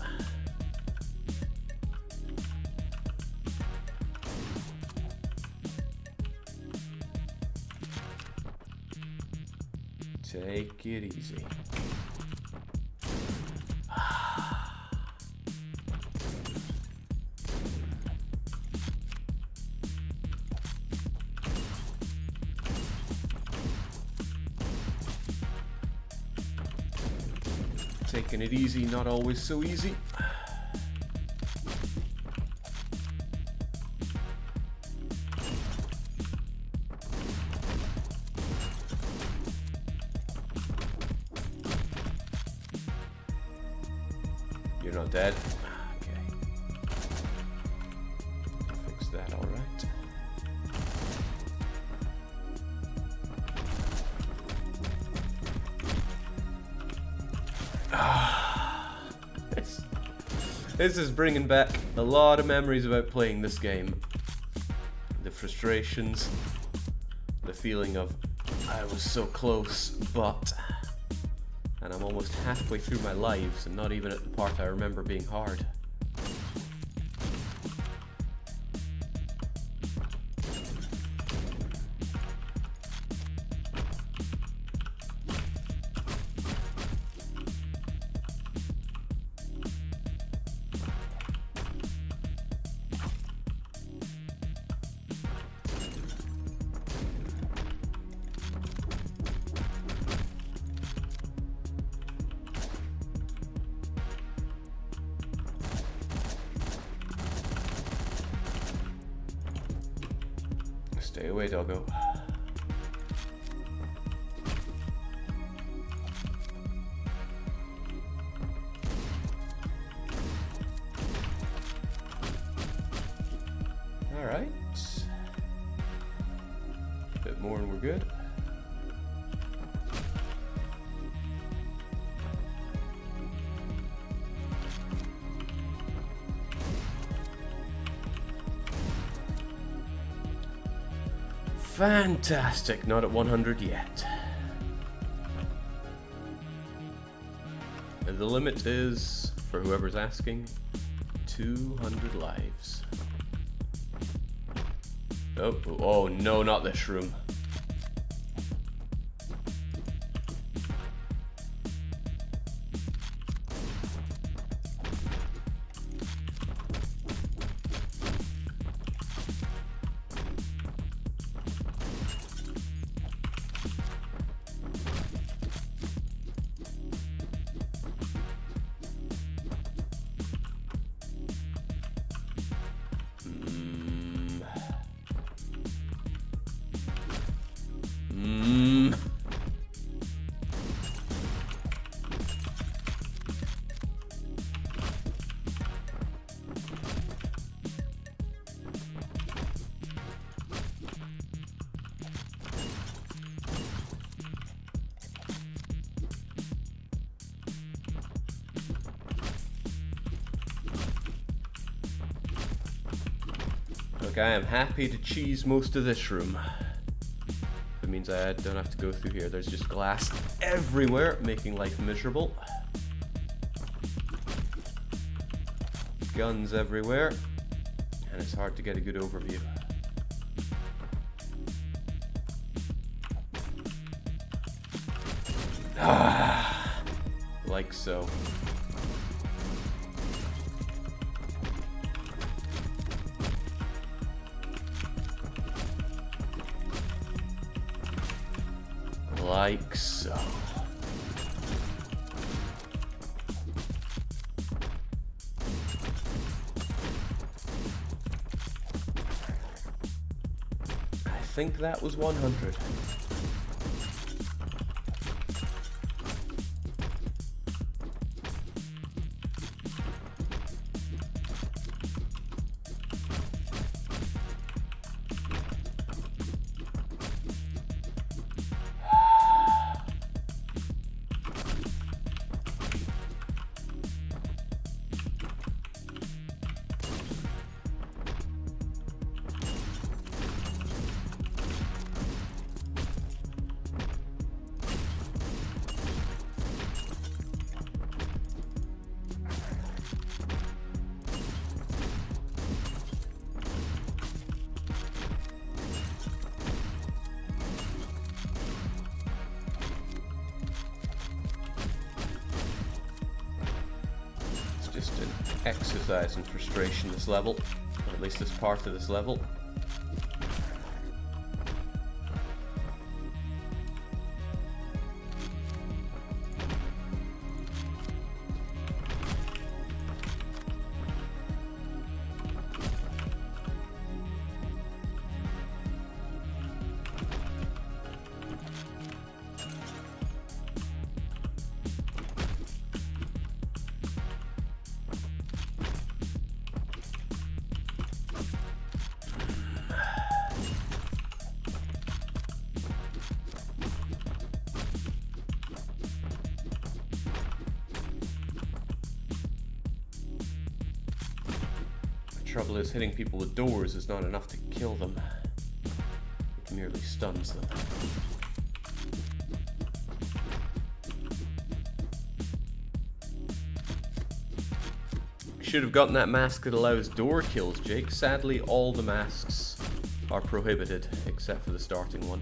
Take it easy. Taking it easy, not always so easy. You're not dead? Okay. Fix that, alright. This is bringing back a lot of memories about playing this game. The frustrations, the feeling of I was so close, but... And I'm almost halfway through my lives and not even at the part I remember being hard. Stay away, doggo. Alright. A bit more and we're good. Fantastic, not at 100 yet. And the limit is, for whoever's asking, 200 lives. Oh no, not this room. Look, I am happy to cheese most of this room. That means I don't have to go through here. There's just glass everywhere, making life miserable. Guns everywhere, and it's hard to get a good overview. Like so. Like so. I think that was 100. Just an exercise in frustration, this level, or at least this part of this level. Trouble is, hitting people with doors is not enough to kill them. It merely stuns them. Should have gotten that mask that allows door kills, Jake. Sadly, all the masks are prohibited, except for the starting one.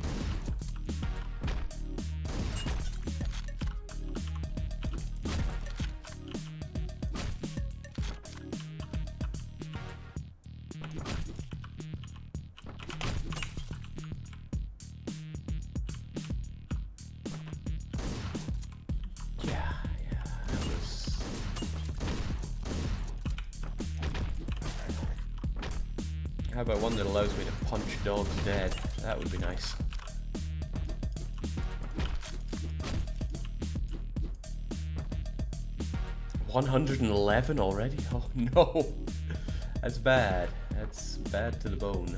How about one that allows me to punch dogs dead? That would be nice. $111 already? Oh no! That's bad. That's bad to the bone.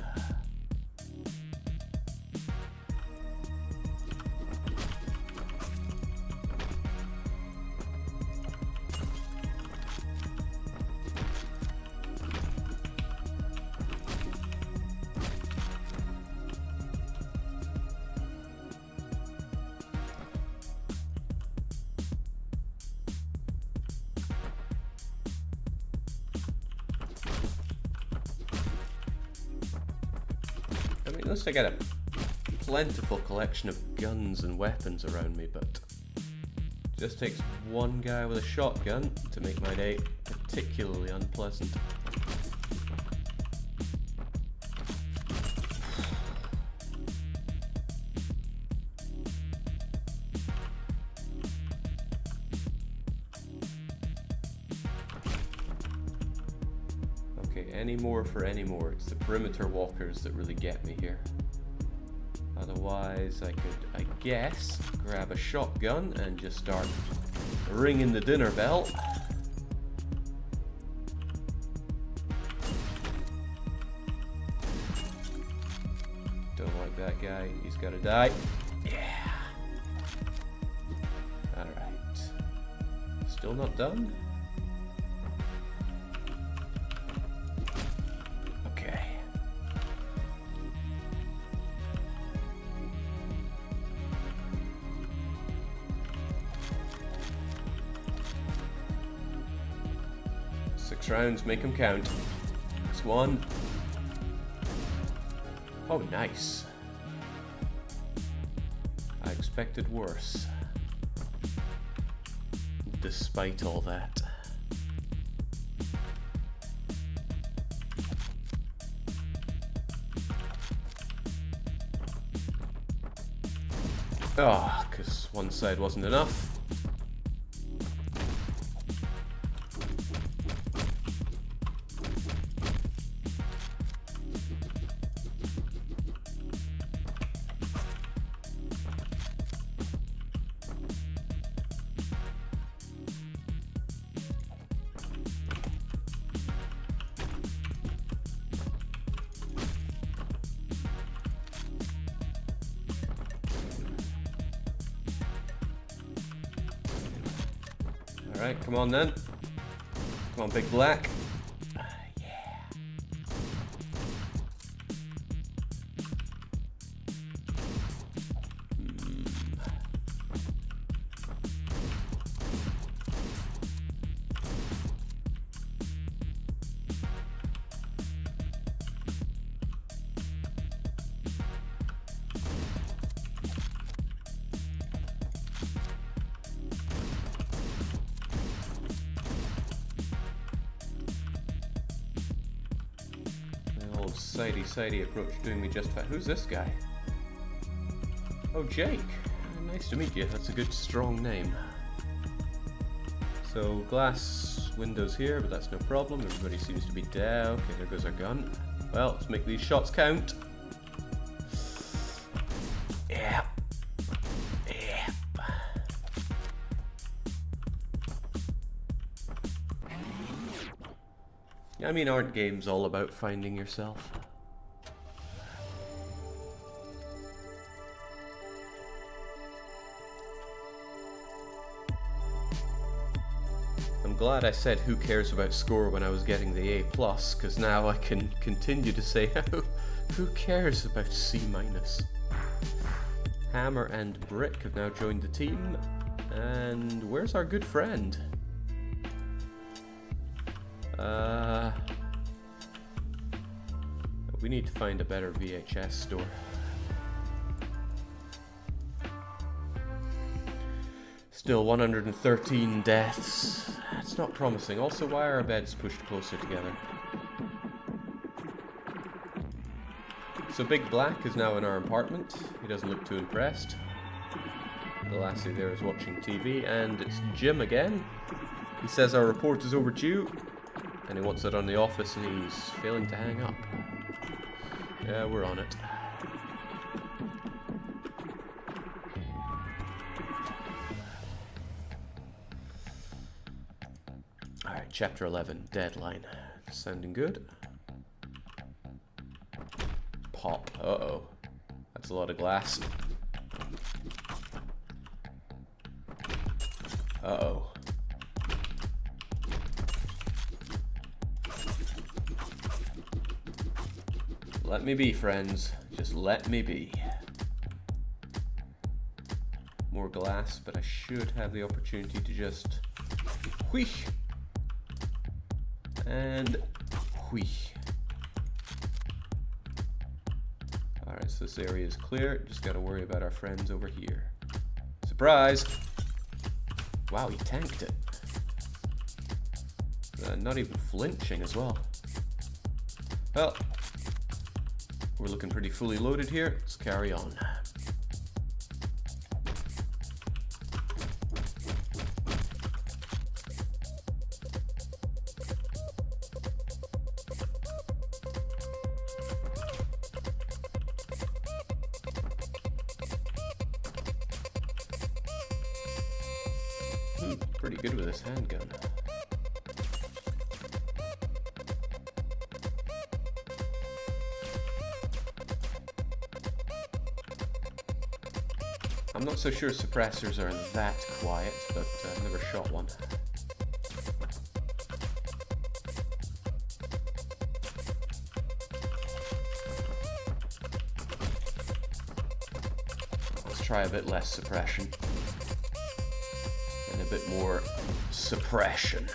I mean, at least I got a plentiful collection of guns and weapons around me, but it just takes one guy with a shotgun to make my day particularly unpleasant. Any more for any more. It's the perimeter walkers that really get me here. Otherwise, I could, I guess, grab a shotgun and just start ringing the dinner bell. Don't like that guy. He's gotta die. Yeah. Alright. Still not done? 6 rounds, make them count. This one. Oh, nice. I expected worse. Despite all that. Oh, because one side wasn't enough. Alright, come on then. Come on, Big Black. Yeah. Sidey approach doing me just fine. Who's this guy? Oh, Jake. Nice to meet you. That's a good, strong name. So, glass windows here, but that's no problem. Everybody seems to be down. Okay, there goes our gun. Well, let's make these shots count. Yeah. Yeah. I mean, aren't games all about finding yourself? I'm glad I said who cares about score when I was getting the A+, because now I can continue to say who cares about C-. Hammer and Brick have now joined the team, and where's our good friend? We need to find a better VHS store. Still 113 deaths. It's not promising. Also, why are our beds pushed closer together? So Big Black is now in our apartment. He doesn't look too impressed. The lassie there is watching TV, and it's Jim again. He says our report is overdue, and he wants it on the office, and he's failing to hang up. Yeah, we're on it. Alright, chapter 11, deadline. Sounding good. Pop. Uh-oh. That's a lot of glass. Uh-oh. Let me be, friends. Just let me be. More glass, but I should have the opportunity to just whoosh and whoosh. Alright, so this area is clear. Just gotta worry about our friends over here. Surprise! Wow, he tanked it. Not even flinching as well. Well, we're looking pretty fully loaded here. Let's carry on. Pretty good with this handgun. I'm not so sure suppressors are that quiet, but I've never shot one. Let's try a bit less suppression. And a bit more suppression.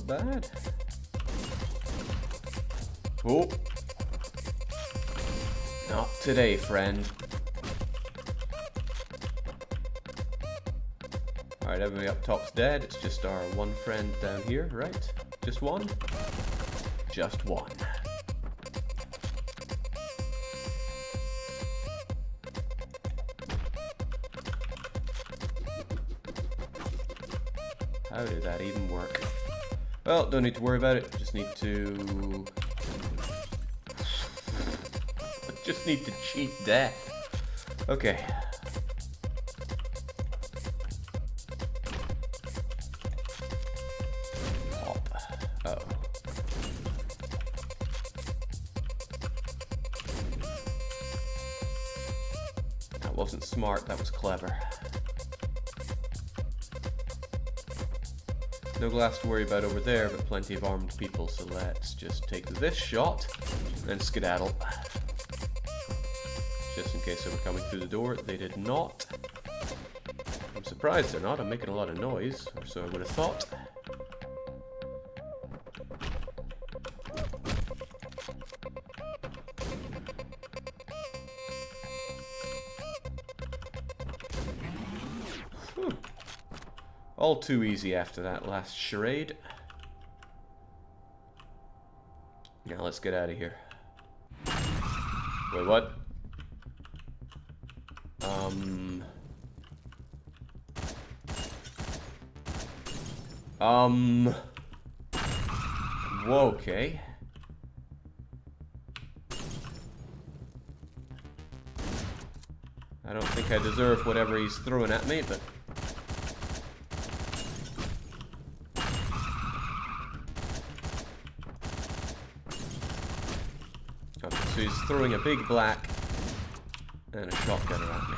bad. Oh. Not today, friend. Alright, everybody up top's dead. It's just our one friend down here, right? Just one? Just one. How did that even work? Well, don't need to worry about it. Just need to... just need to cheat death. Okay. Pop. Oh. That wasn't smart, that was clever. No glass to worry about over there, but plenty of armed people, so let's just take this shot and skedaddle. Just in case they were coming through the door. They did not. I'm surprised they're not. I'm making a lot of noise, or so I would have thought. All too easy after that last charade. Now let's get out of here. Wait, what? Whoa, okay. I don't think I deserve whatever he's throwing at me, but... okay, so he's throwing a big black and a shotgunner at me.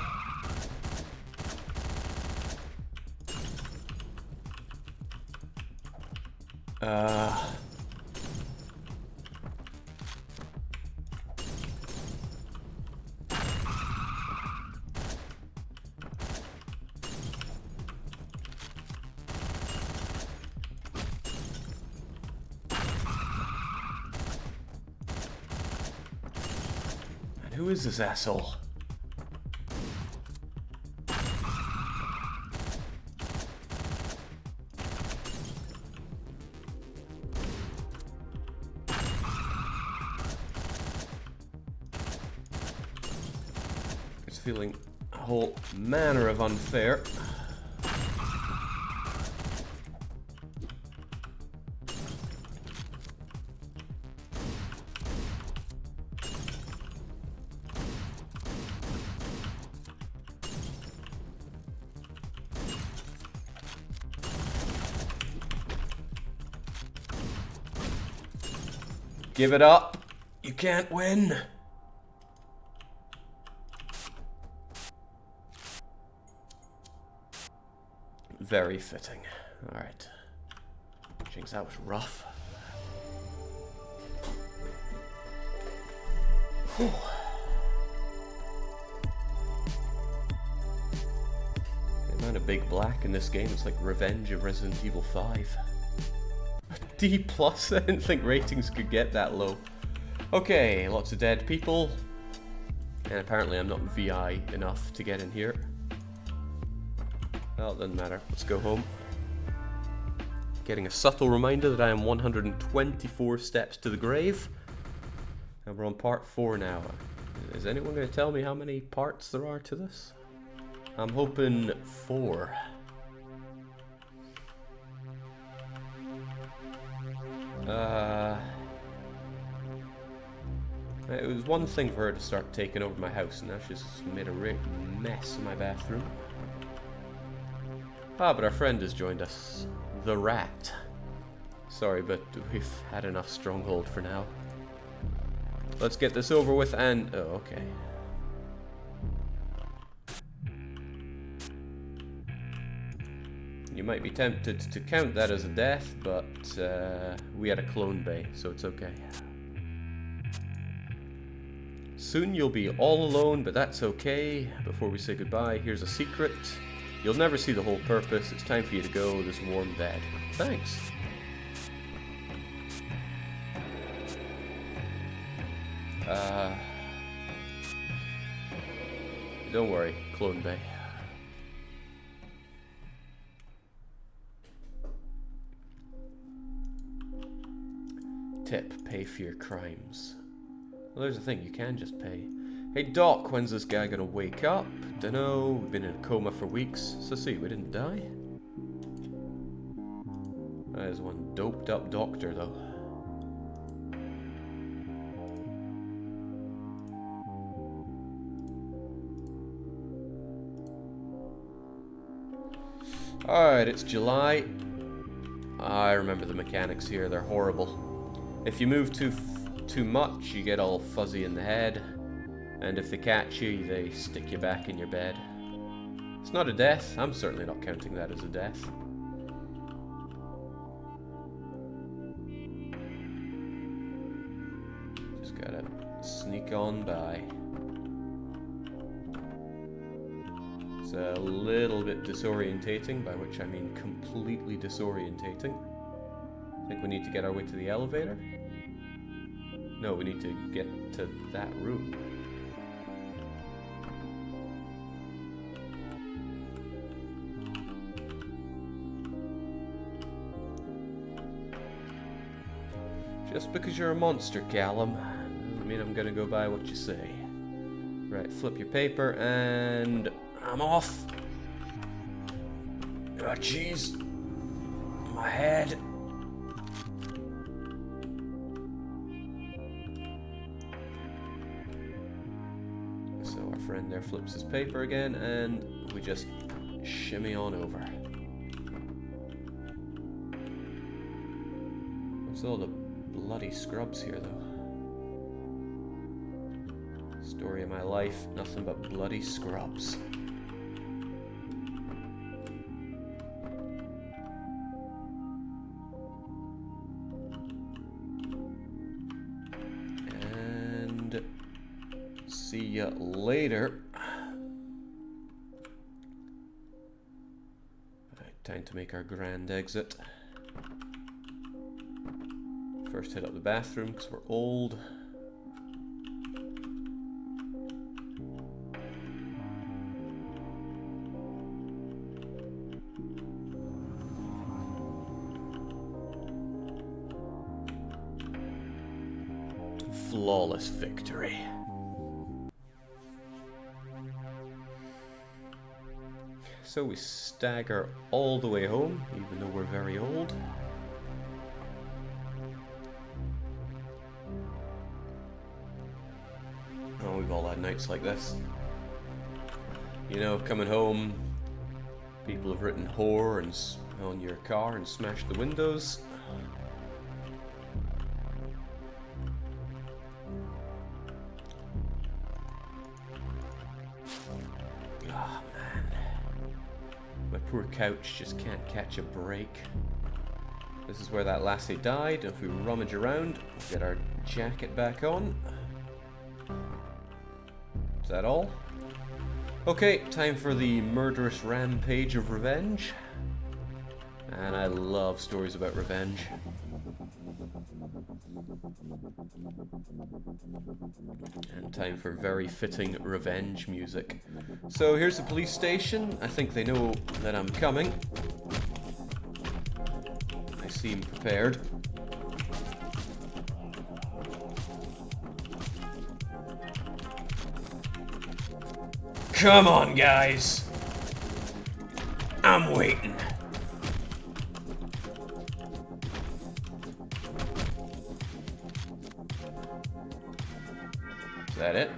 And who is this asshole? Feeling a whole manner of unfair. Give it up. You can't win. Very fitting. Alright. Jinx, that was rough. Whew. The amount of big black in this game, it's like Revenge of Resident Evil 5. D+, I didn't think ratings could get that low. Okay, lots of dead people. And apparently I'm not VI enough to get in here. Well, it doesn't matter. Let's go home. Getting a subtle reminder that I am 124 steps to the grave. And we're on part 4 now. Is anyone going to tell me how many parts there are to this? I'm hoping 4. It was one thing for her to start taking over my house, and now she's made a real mess in my bathroom. Ah, but our friend has joined us. The Rat. Sorry, but we've had enough Stronghold for now. Let's get this over with and... oh, okay. You might be tempted to count that as a death, but we had a clone bay, so it's okay. Soon you'll be all alone, but that's okay. Before we say goodbye, here's a secret. You'll never see the whole purpose. It's time for you to go. There's a warm bed. Thanks. Don't worry, Clone Bay. Tip, pay for your crimes. Well, there's the thing, you can just pay. Hey Doc, when's this guy gonna wake up? Dunno, we've been in a coma for weeks. So see, we didn't die? That is one doped up doctor though. Alright, it's July. I remember the mechanics here, they're horrible. If you move too much, you get all fuzzy in the head. And if they catch you, they stick you back in your bed. It's not a death. I'm certainly not counting that as a death. Just gotta sneak on by. It's a little bit disorientating, by which I mean completely disorientating. I think we need to get our way to the elevator. No, we need to get to that room. Just because you're a monster, Callum, doesn't mean I'm gonna go by what you say. Right, flip your paper, and I'm off. Oh, jeez. My head. So our friend there flips his paper again, and we just shimmy on over. What's all the bloody scrubs here, though? Story of my life, nothing but bloody scrubs. And see ya later. Alright, time to make our grand exit. First hit up the bathroom because we're old. Flawless victory. So we stagger all the way home, even though we're very old. Oh, we've all had nights like this. You know, coming home, people have written whore on your car and smashed the windows. Oh man, my poor couch just can't catch a break. This is where that lassie died. If we rummage around, we'll get our jacket back on. Is that all? Okay, time for the murderous rampage of revenge. And I love stories about revenge. And time for very fitting revenge music. So here's the police station. I think they know that I'm coming. I seem prepared. Come on, guys. I'm waiting. Is that it?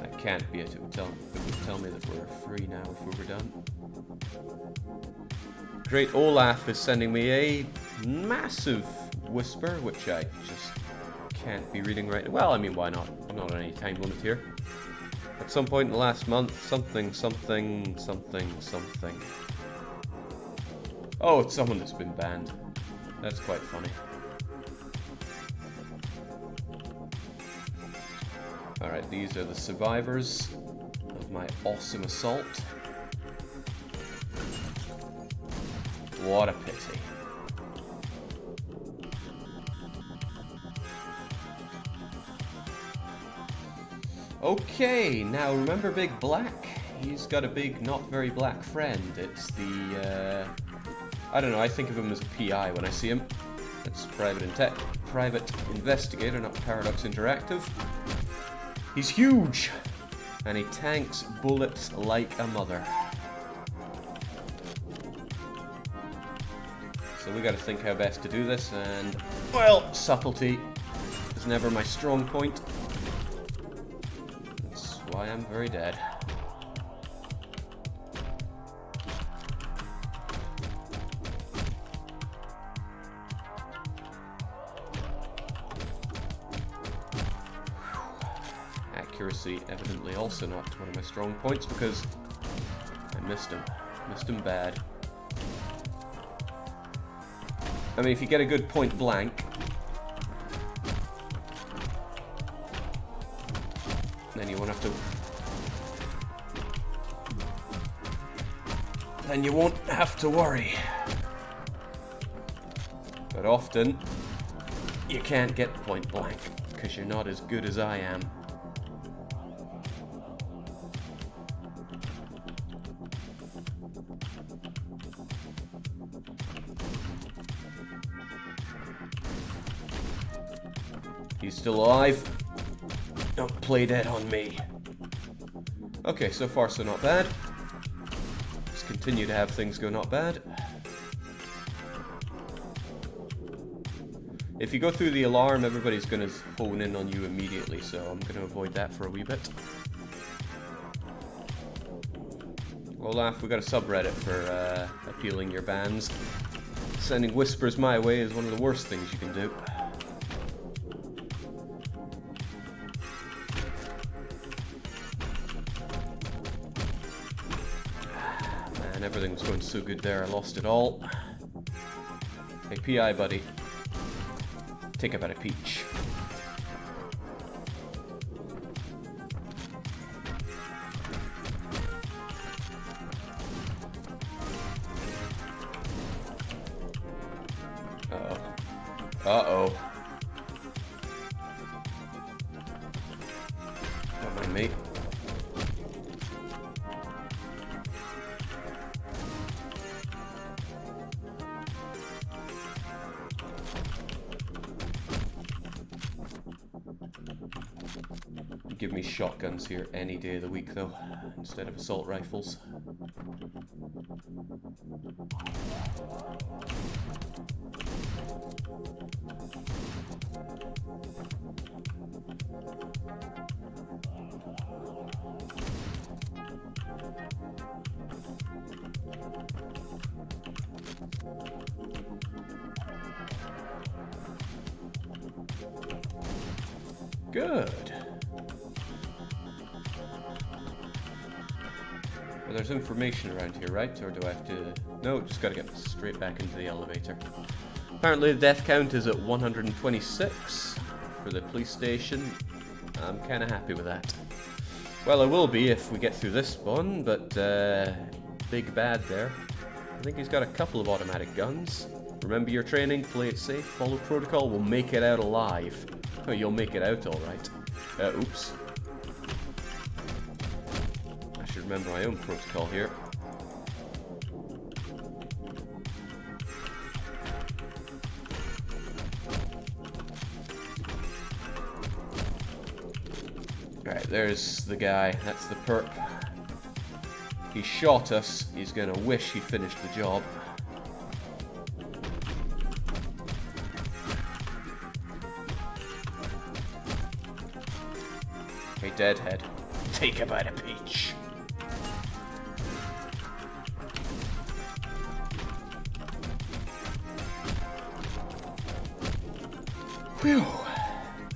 That can't be it. It would tell me that we're free now if we were done. Great Olaf is sending me a massive whisper, which I just can't be reading right now. Well, I mean, why not? I'm not on any time limit here. At some point in the last month, something. Oh, it's someone that's been banned. That's quite funny. Alright, these are the survivors of my awesome assault. What a pity. Okay, now remember Big Black? He's got a big, not very black friend. It's the, I don't know, I think of him as a PI when I see him. It's Private Investigator, not Paradox Interactive. He's huge! And he tanks bullets like a mother. So we gotta think how best to do this, and, well, subtlety is never my strong point. That's why I'm very dead. Accuracy, evidently also not one of my strong points, because I missed him. Missed him bad. I mean, if you get a good point blank, then you won't have to... Then you won't have to worry. But often, you can't get point blank, because you're not as good as I am. He's still alive. Don't play dead on me. Okay, so far so not bad. Let's continue to have things go not bad. If you go through the alarm, everybody's going to hone in on you immediately, so I'm going to avoid that for a wee bit. Olaf, we got a subreddit for appealing your bans. Sending whispers my way is one of the worst things you can do. Man, everything was going so good there, I lost it all. Hey, PI buddy. Take a bite of peach. Uh-oh. Don't mind me. Give me shotguns here any day of the week, though, instead of assault rifles. Good. Well, there's information around here, right? Or do I have to... No, just gotta get straight back into the elevator. Apparently the death count is at 126 for the police station. I'm kinda happy with that. Well, I will be if we get through this one, but big bad there. I think he's got a couple of automatic guns. Remember your training, play it safe, follow protocol, we'll make it out alive. Oh, you'll make it out alright. Oops. I should remember my own protocol here. Alright, there's the guy. That's the perp. He shot us. He's gonna wish he finished the job. Hey, deadhead. Take a bite of peach. Whew.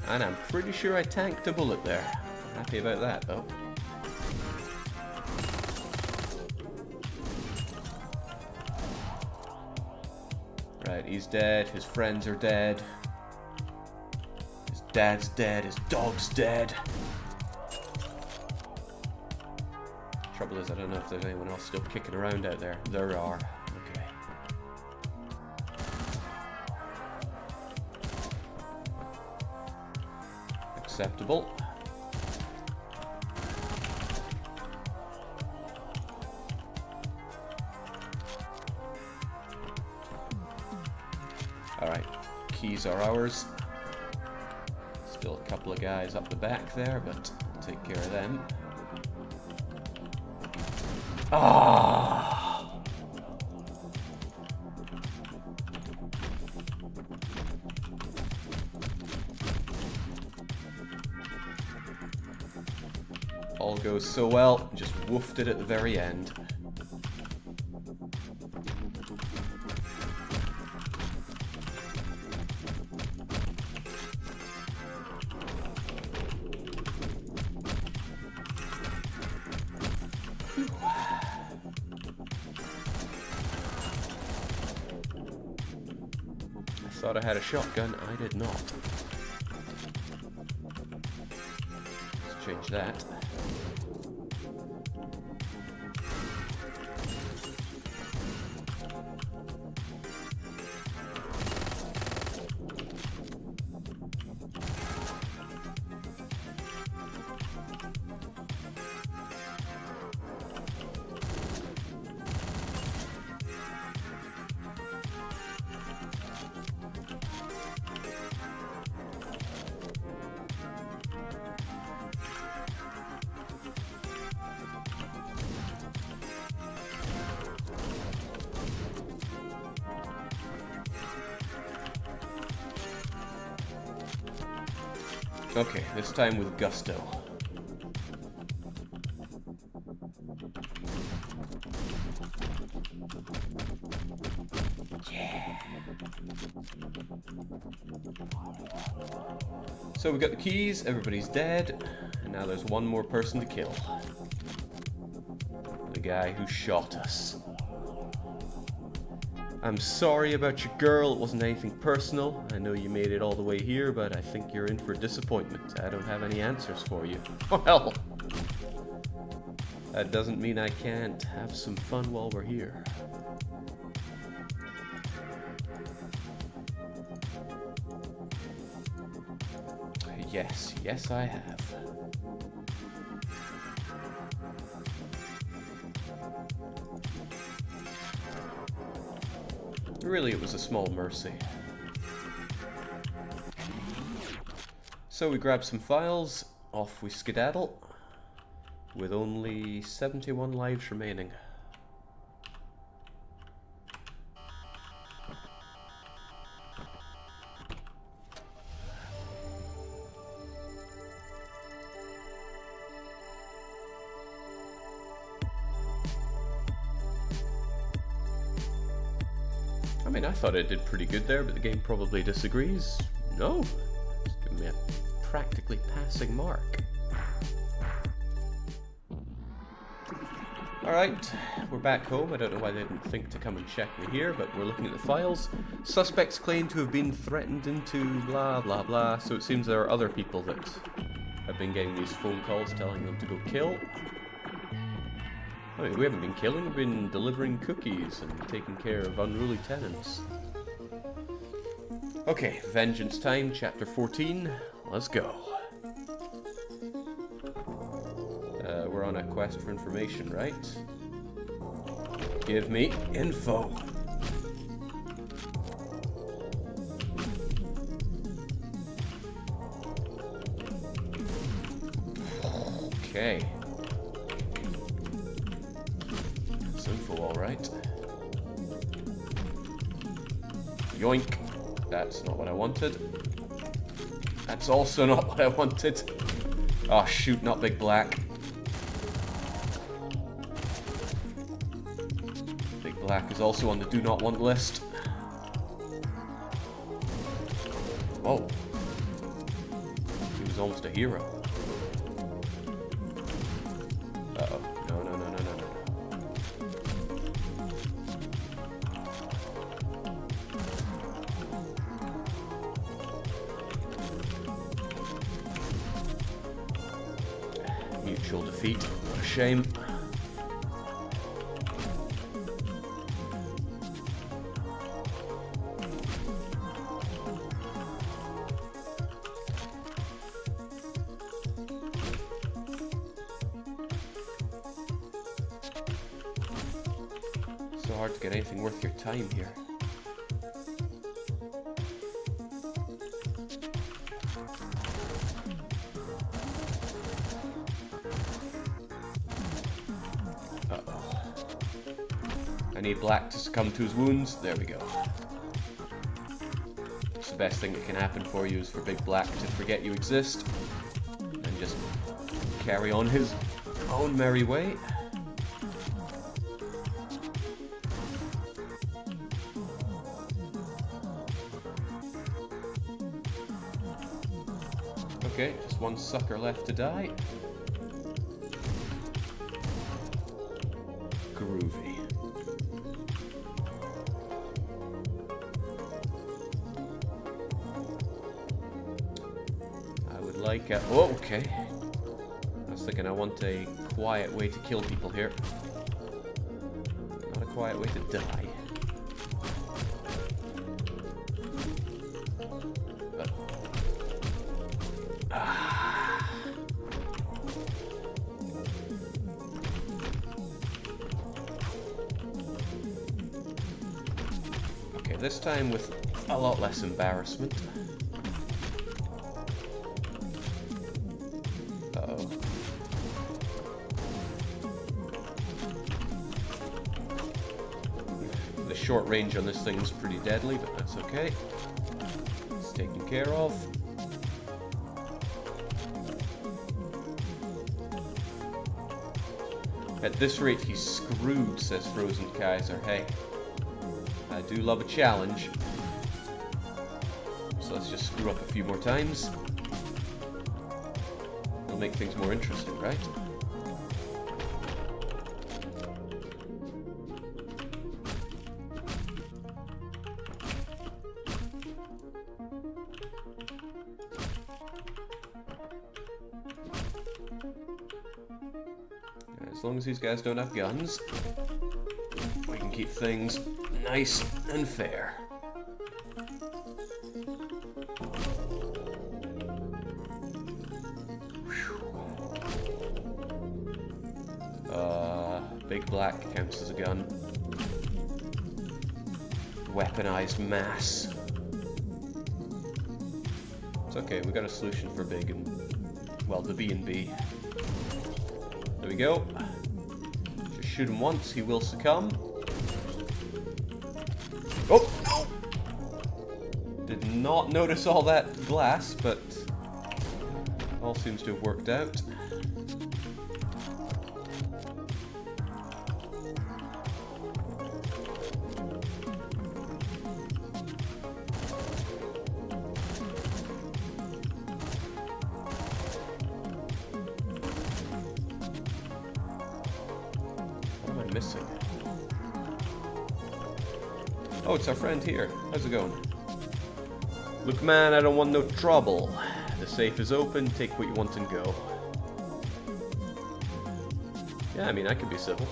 And I'm pretty sure I tanked a bullet there. Happy about that, though. Right, he's dead. His friends are dead. His dad's dead. His dog's dead. Trouble is, I don't know if there's anyone else still kicking around out there. There are. Okay. Acceptable. are ours. Still a couple of guys up the back there, but we'll take care of them. Ah! All goes so well, just woofed it at the very end. I thought I had a shotgun, I did not. Let's change that. Okay, this time with gusto. Yeah. So we got the keys, everybody's dead, and now there's one more person to kill. The guy who shot us. I'm sorry about your girl, it wasn't anything personal. I know you made it all the way here, but I think you're in for disappointment. I don't have any answers for you. Well, that doesn't mean I can't have some fun while we're here. Yes, yes I have. Really, it was a small mercy. So we grab some files, off we skedaddle, with only 71 lives remaining. I mean, I thought I did pretty good there, but the game probably disagrees. No, it's giving me a practically passing mark. Alright, we're back home. I don't know why they didn't think to come and check me here, but we're looking at the files. Suspects claim to have been threatened into blah blah blah, so it seems there are other people that have been getting these phone calls telling them to go kill. I mean, we haven't been killing, we've been delivering cookies and taking care of unruly tenants. Okay, vengeance time, chapter 14, let's go. We're on a quest for information, right? Give me info. Okay. Info, alright. Yoink. That's not what I wanted. That's also not what I wanted. Oh shoot, not Big Black. Big Black is also on the do not want list. Whoa. He was almost a hero. Uh-oh. No, no, no, no, no, no. Mutual defeat. What a shame. So hard to get anything worth your time here. need black to succumb to his wounds. There we go. It's the best thing that can happen for you is for big black to forget you exist and just carry on his own merry way. Okay, just one sucker left to die. Groovy. I would like a... Oh, okay. I was thinking I want a quiet way to kill people here. Not a quiet way to die. This time with a lot less embarrassment. Uh-oh. The short range on this thing is pretty deadly, but that's okay. It's taken care of. At this rate, he's screwed, says Frozen Kaiser. Hey. I do love a challenge. So let's just screw up a few more times. It'll make things more interesting, right? As long as these guys don't have guns, we can keep things nice and fair. Big black counts as a gun. Weaponized mass. It's okay, we got a solution for big and, well, the B and B. There we go. Just shoot him once, he will succumb. Oh, no! Did not notice all that glass, but all seems to have worked out. What am I missing? Oh, it's our friend here. How's it going? Look, man, I don't want no trouble. The safe is open, take what you want and go. Yeah, I mean, I could be civil.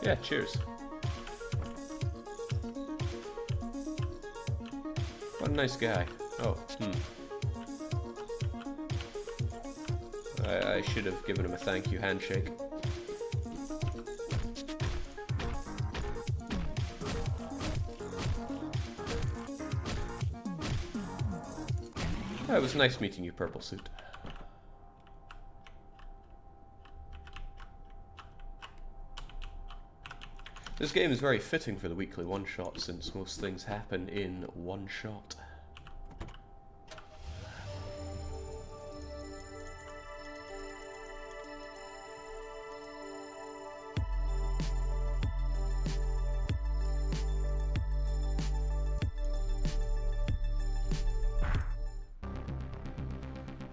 Yeah, cheers. What a nice guy. Oh, I should have given him a thank you handshake. It was nice meeting you, Purple Suit. This game is very fitting for the weekly one-shot, since most things happen in one shot.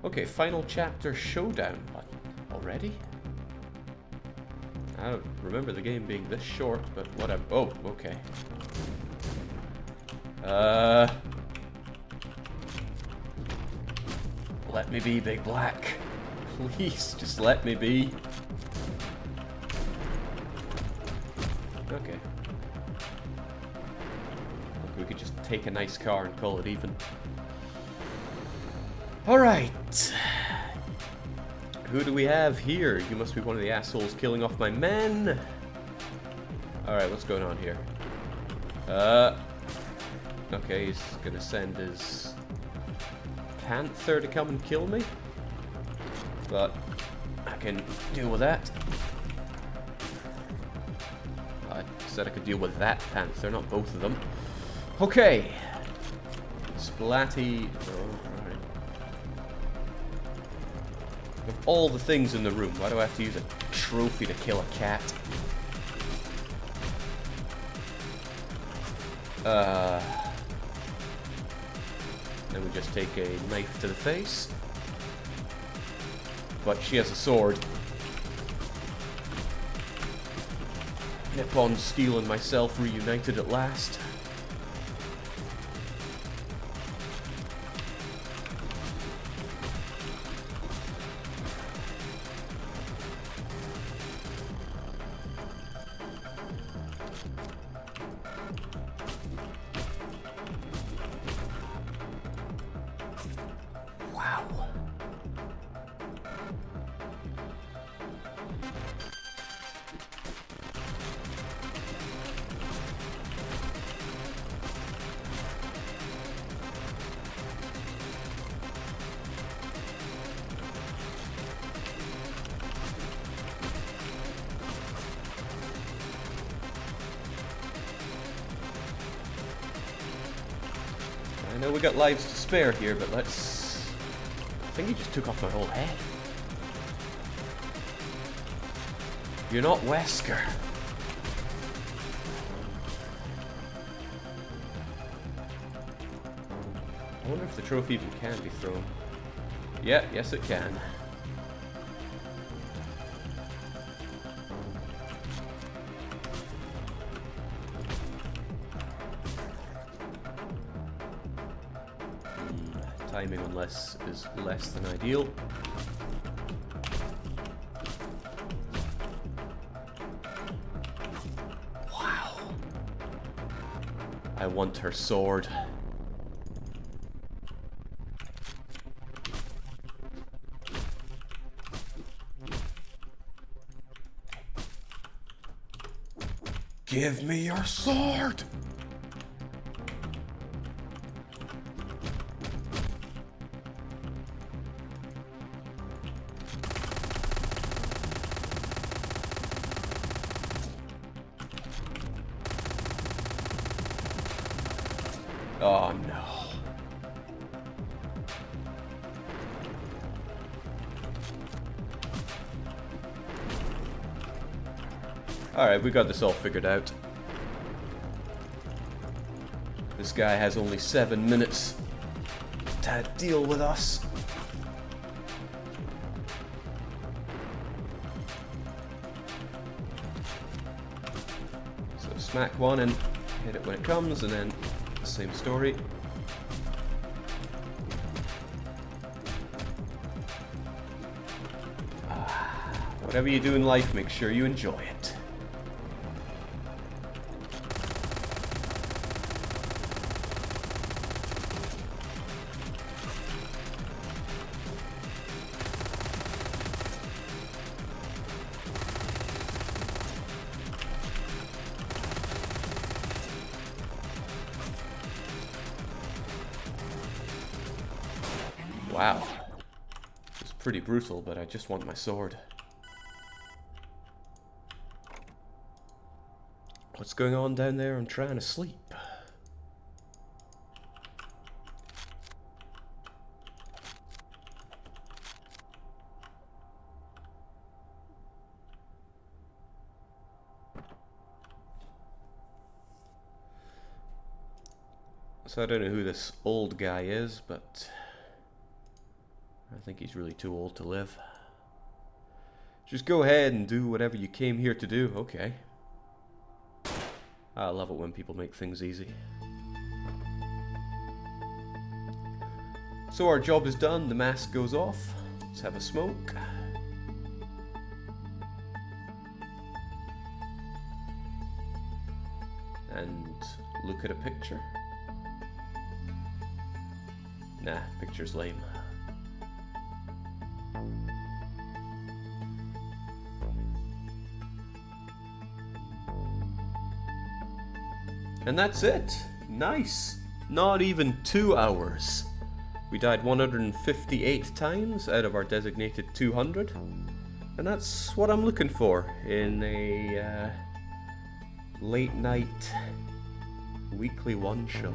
Okay, final chapter showdown button. Already? I don't remember the game being this short, but whatever. Oh, okay. Let me be, Big Black. Please, just let me be. Okay. Look, we could just take a nice car and call it even. Alright. Who do we have here? You must be one of the assholes killing off my men. Alright, what's going on here? Okay, he's gonna send his panther to come and kill me. But I can deal with that. said I could deal with that panther, not both of them. Okay. Splatty. Alright. Of all the things in the room, why do I have to use a trophy to kill a cat? Then we just take a knife to the face. But she has a sword. Nippon Steel and myself reunited at last. Wow. I know we got lives to spare here, but let's... I think he just took off my whole head. You're not Wesker. I wonder if the trophy even can be thrown. Yeah, yes it can. Timing on less is less than ideal. Wow. I want her sword. Give me your sword! Oh no. Alright, we got this all figured out. This guy has only 7 minutes to deal with us. So smack one and hit it when it comes, and then same story. Whatever you do in life, make sure you enjoy it. Wow. It's pretty brutal, but I just want my sword. What's going on down there? I'm trying to sleep. So I don't know who this old guy is, but I think he's really too old to live. Just go ahead and do whatever you came here to do. Okay. I love it when people make things easy. So our job is done. The mask goes off. Let's have a smoke. And look at a picture. Nah, picture's lame. And that's it. Nice. Not even 2 hours. We died 158 times out of our designated 200. And that's what I'm looking for in a late night weekly one-shot.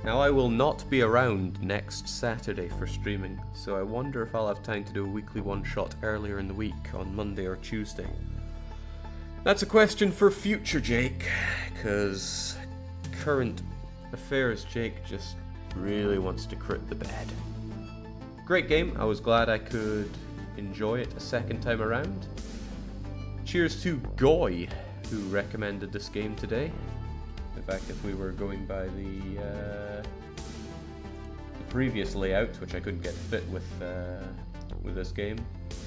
Now I will not be around next Saturday for streaming, so I wonder if I'll have time to do a weekly one-shot earlier in the week on Monday or Tuesday. That's a question for future Jake, because current affairs Jake just really wants to crit the bed. Great game, I was glad I could enjoy it a second time around. Cheers to Goy, who recommended this game today. In fact, if we were going by the previous layout, which I couldn't get fit with this game,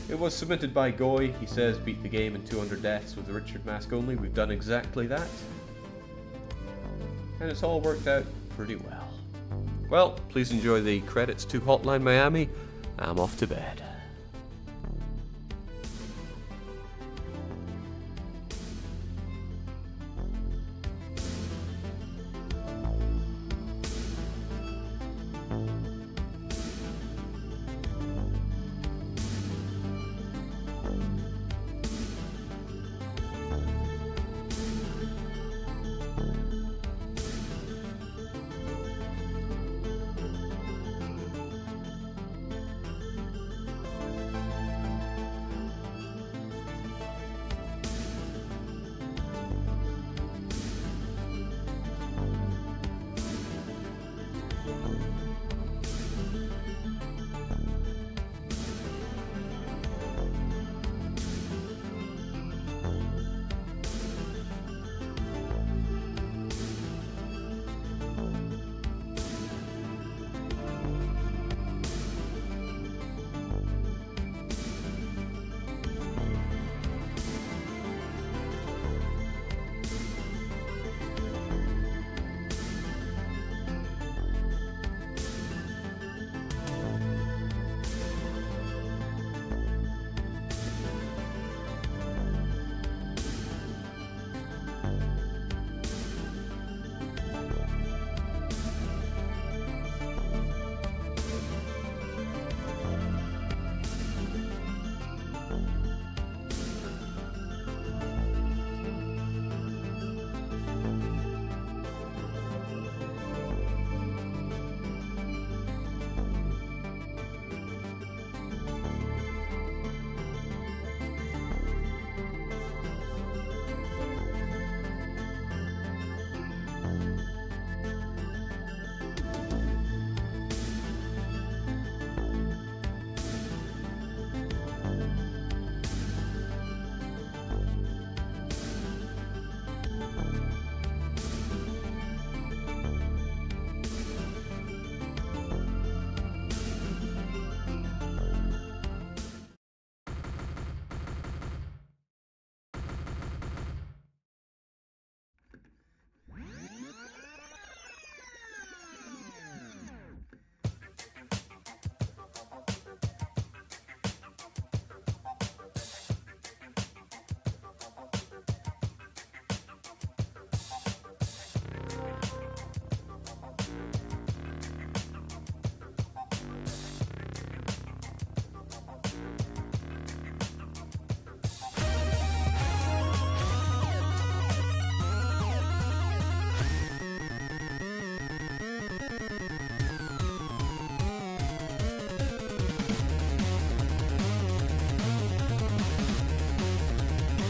it was submitted by Goy. He says beat the game in 200 deaths with the Richard Mask only. We've done exactly that, and it's all worked out pretty well. Well, please enjoy the credits to Hotline Miami. I'm off to bed.